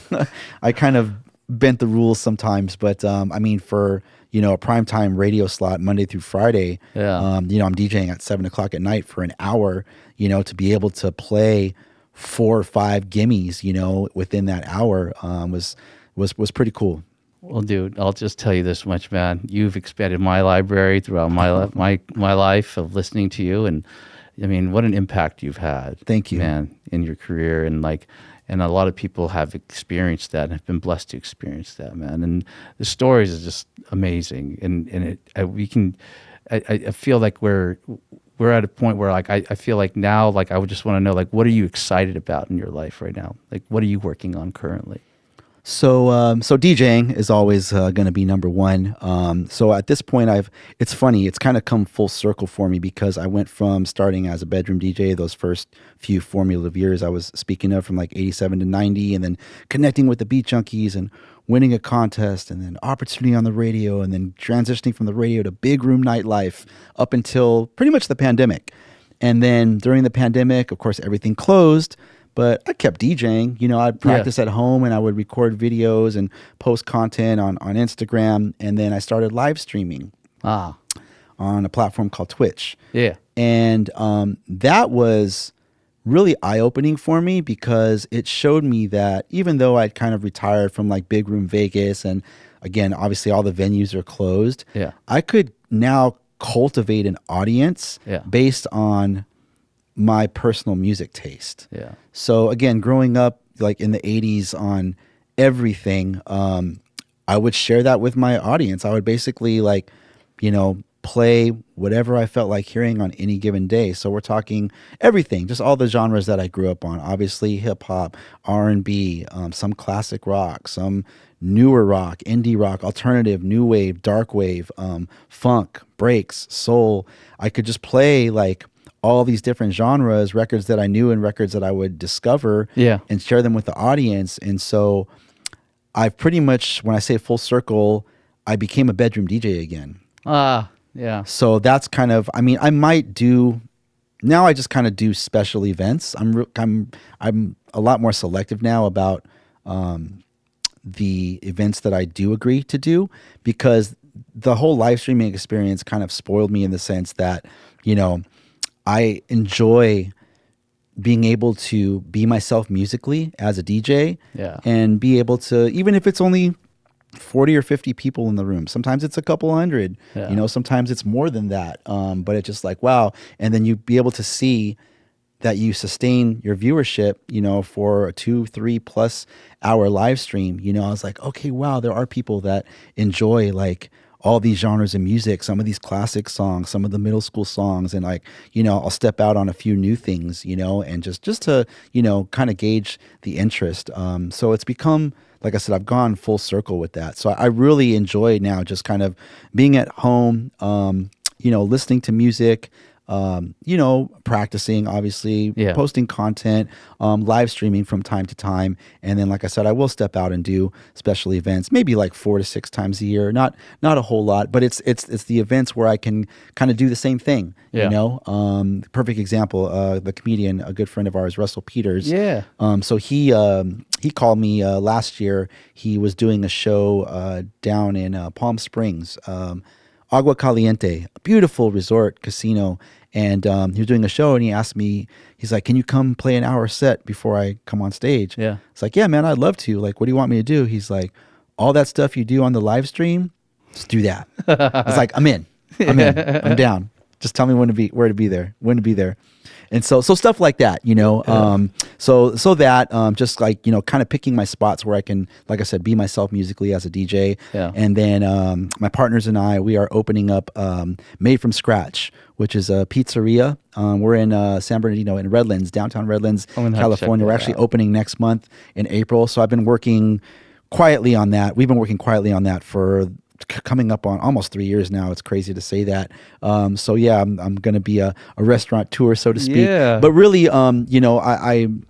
I kind of bent the rules sometimes, but for, a primetime radio slot Monday through Friday, I'm DJing at 7:00 at night for an hour, to be able to play 4 or 5 gimmies, within that hour, was pretty cool. Well, dude, I'll just tell you this much, man. You've expanded my library throughout my life of listening to you, and I mean, what an impact you've had. Thank you, man, in your career, and a lot of people have experienced that and have been blessed to experience that, man. And the stories is just amazing, and I feel like we're at a point where like I feel like now, like I would just want to know, like, what are you excited about in your life right now? Like, what are you working on currently? So DJing is always going to be number one. So at this point, it's funny. It's kind of come full circle for me because I went from starting as a bedroom DJ, those first few formative years I was speaking of, from like 87 to 90, and then connecting with the Beat Junkies and winning a contest, and then opportunity on the radio, and then transitioning from the radio to big room nightlife up until pretty much the pandemic. And then during the pandemic, of course, everything closed. But I kept DJing. I'd practice at home, and I would record videos and post content on Instagram. And then I started live streaming on a platform called Twitch. Yeah. And that was really eye-opening for me because it showed me that even though I'd kind of retired from like Big Room Vegas, and again, obviously all the venues are closed, I could now cultivate an audience based on my personal music taste. Yeah. So again, growing up like in the 80s on everything, I would share that with my audience. I would basically like, play whatever I felt like hearing on any given day. So we're talking everything, just all the genres that I grew up on. Obviously, hip hop, R&B, some classic rock, some newer rock, indie rock, alternative, new wave, dark wave, funk, breaks, soul. I could just play like all these different genres, records that I knew and records that I would discover, and share them with the audience. And so I've pretty much, when I say full circle, I became a bedroom DJ again. Yeah. So that's kind of, I mean, I might do, now I just kind of do special events. I'm a lot more selective now about the events that I do agree to do, because the whole live streaming experience kind of spoiled me in the sense that, you know, I enjoy being able to be myself musically as a DJ, and be able to, even if it's only 40 or 50 people in the room, sometimes it's a couple hundred, you know, sometimes it's more than that. But it's just like, wow. And then you be able to see that you sustain your viewership, you know, for a 2-3+ hour live stream. You know, I was like, okay, wow, there are people that enjoy like all these genres of music, some of these classic songs, some of the middle school songs. And like, you know, I'll step out on a few new things, you know, and just to, you know, kind of gauge the interest. So it's become, like I said, I've gone full circle with that. So I really enjoy now just kind of being at home, you know, listening to music, you know, practicing, obviously, posting content, live streaming from time to time. And then, like I said, I will step out and do special events, maybe like 4 to 6 times a year. Not a whole lot, but it's the events where I can kind of do the same thing, you know? Perfect example, the comedian, a good friend of ours, Russell Peters. So he called me last year. He was doing a show down in Palm Springs, Agua Caliente, a beautiful resort casino. And he was doing a show, and he asked me, he's like, can you come play an hour set before I come on stage? It's like, yeah, man, I'd love to. Like, what do you want me to do? He's like, all that stuff you do on the live stream, just do that. I was like, I'm in, I'm down. Just tell me when to be there. And so stuff like that, you know, so that just like, you know, kind of picking my spots where I can, like I said, be myself musically as a DJ. And then my partners and I, we are opening up Made from Skratch, which is a pizzeria. We're in San Bernardino, in Redlands, downtown Redlands, California. We're actually opening next month in April. So I've been working quietly on that. We've been working quietly on that for coming up on almost 3 years now. It's crazy to say that. So yeah, I'm going to be a restaurateur, so to speak. But really, you know, I'm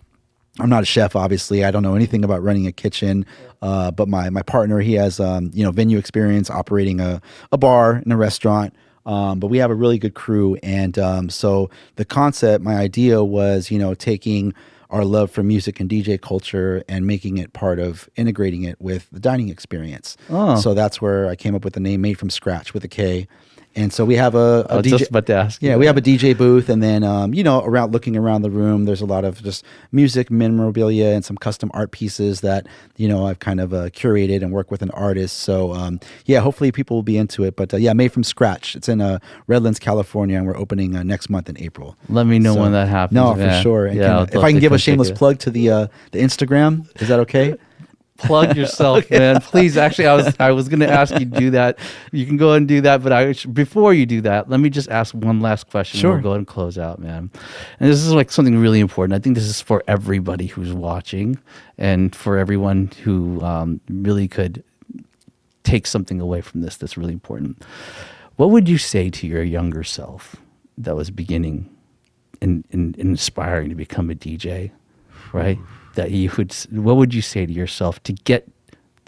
not a chef, obviously. I don't know anything about running a kitchen. But my partner, he has, you know, venue experience operating a bar and a restaurant. But we have a really good crew. And so the concept, my idea was, you know, taking our love for music and DJ culture and making it part of integrating it with the dining experience. So that's where I came up with the name Made from Skratch with a K. And so we have a I was DJ. just about to ask. Yeah, we have a DJ booth, and then you know, looking around the room, there's a lot of just music memorabilia and some custom art pieces that, you know, I've kind of curated and work with an artist. So yeah, hopefully people will be into it. But yeah, Made from Skratch. It's in Redlands, California, and we're opening next month in April. Let me know when that happens. No, for sure. And if I can give a shameless plug to the Instagram, is that okay? Plug yourself, man. Please. Actually, I was going to ask you to do that. You can go ahead and do that, but before you do that, let me just ask one last question. Sure. We'll go ahead and close out, man. And this is like something really important. I think this is for everybody who's watching, and for everyone who really could take something away from this that's really important. What would you say to your younger self that was beginning and inspiring to become a DJ, right? What would you say to yourself to get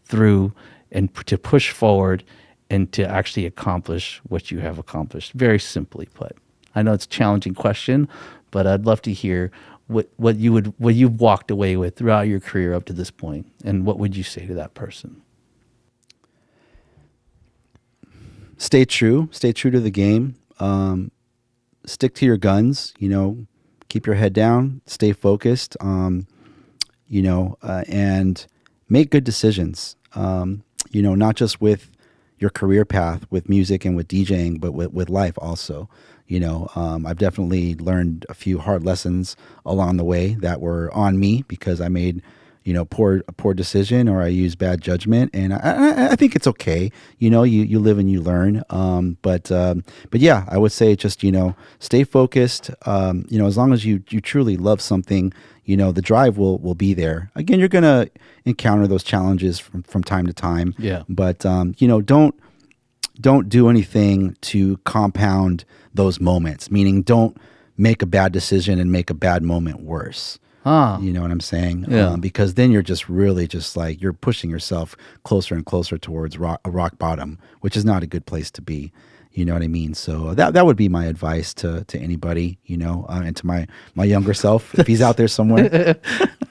through and to push forward and to actually accomplish what you have accomplished? Very simply put. I know it's a challenging question, but I'd love to hear what you've walked away with throughout your career up to this point, and what would you say to that person? Stay true to the game. Stick to your guns, you know, keep your head down, stay focused. You know, and make good decisions, you know, not just with your career path, with music and with DJing, but with life also. You know, I've definitely learned a few hard lessons along the way that were on me, because I made, a poor decision, or I use bad judgment, and I think it's okay. You live and you learn. But yeah, I would say just stay focused. As long as you truly love something, the drive will be there. Again, you're gonna encounter those challenges from time to time. Yeah. But don't do anything to compound those moments. Meaning, don't make a bad decision and make a bad moment worse. You know what I'm saying? Yeah. Because then you're just really just like you're pushing yourself closer and closer towards a rock bottom, which is not a good place to be. You know what I mean? So that would be my advice to anybody, and to my younger self, if he's out there somewhere.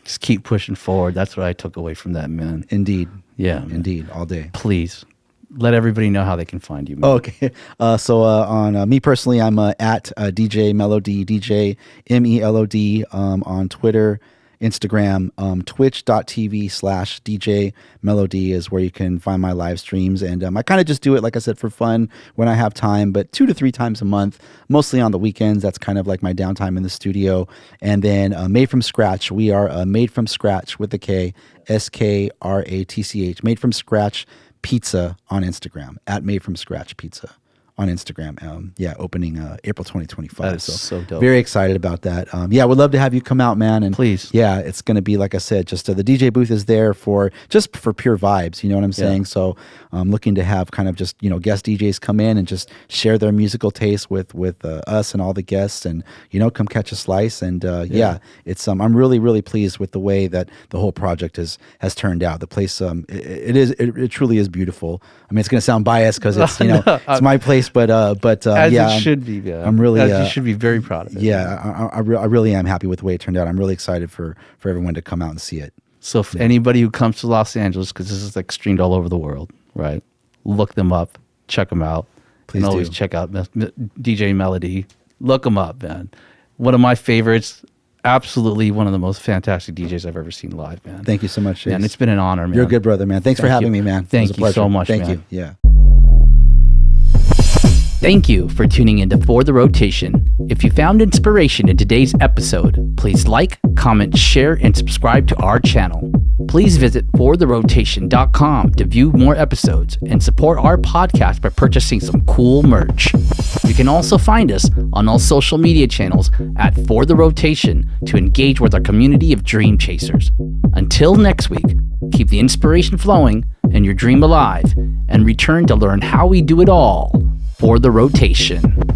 Just keep pushing forward. That's what I took away from that, man. Indeed. Yeah. Indeed. All day. Please let everybody know how they can find you, man. Okay. So on me personally, I'm at DJ Melo-D, DJ Melo-D, on Twitter, Instagram, twitch.tv/DJ Melo-D is where you can find my live streams. And I kind of just do it, like I said, for fun when I have time, but 2 to 3 times a month, mostly on the weekends. That's kind of like my downtime in the studio. And then Made from Skratch. We are Made from Skratch with a K, SKRATCH, Made from Skratch Pizza on Instagram, at Made from Skratch Pizza on Instagram. Opening April 2025. That is so dope. Very excited about that. Would love to have you come out, man. And please. Yeah, it's going to be, like I said, just the DJ booth is there for pure vibes. You know what I'm saying? So I'm looking to have kind of just, guest DJs come in and just share their musical taste with us and all the guests, and, come catch a slice. And it's I'm really, really pleased with the way that the whole project has turned out. The place, it truly is beautiful. I mean, it's going to sound biased because it's, it's my place, but as it should be, yeah. I'm really, you should be very proud of it. Yeah, I really am happy with the way it turned out. I'm really excited for everyone to come out and see it. So if anybody who comes to Los Angeles, because this is like streamed all over the world, right? Look them up, check them out. Please and always do. check out DJ Melo-D. Look them up, man. One of my favorites. Absolutely one of the most fantastic DJs I've ever seen live, man. Thank you so much, Chase. Man, it's been an honor, man. You're a good brother, man. Thanks for having me, man. Thank you so much, Thank man. you. Yeah. Thank you for tuning into For the Rotation. If you found inspiration in today's episode, please like, comment, share, and subscribe to our channel. Please visit fortherotation.com to view more episodes and support our podcast by purchasing some cool merch. You can also find us on all social media channels at For the Rotation to engage with our community of dream chasers. Until next week, keep the inspiration flowing and your dream alive, and return to learn how we do it all for the rotation.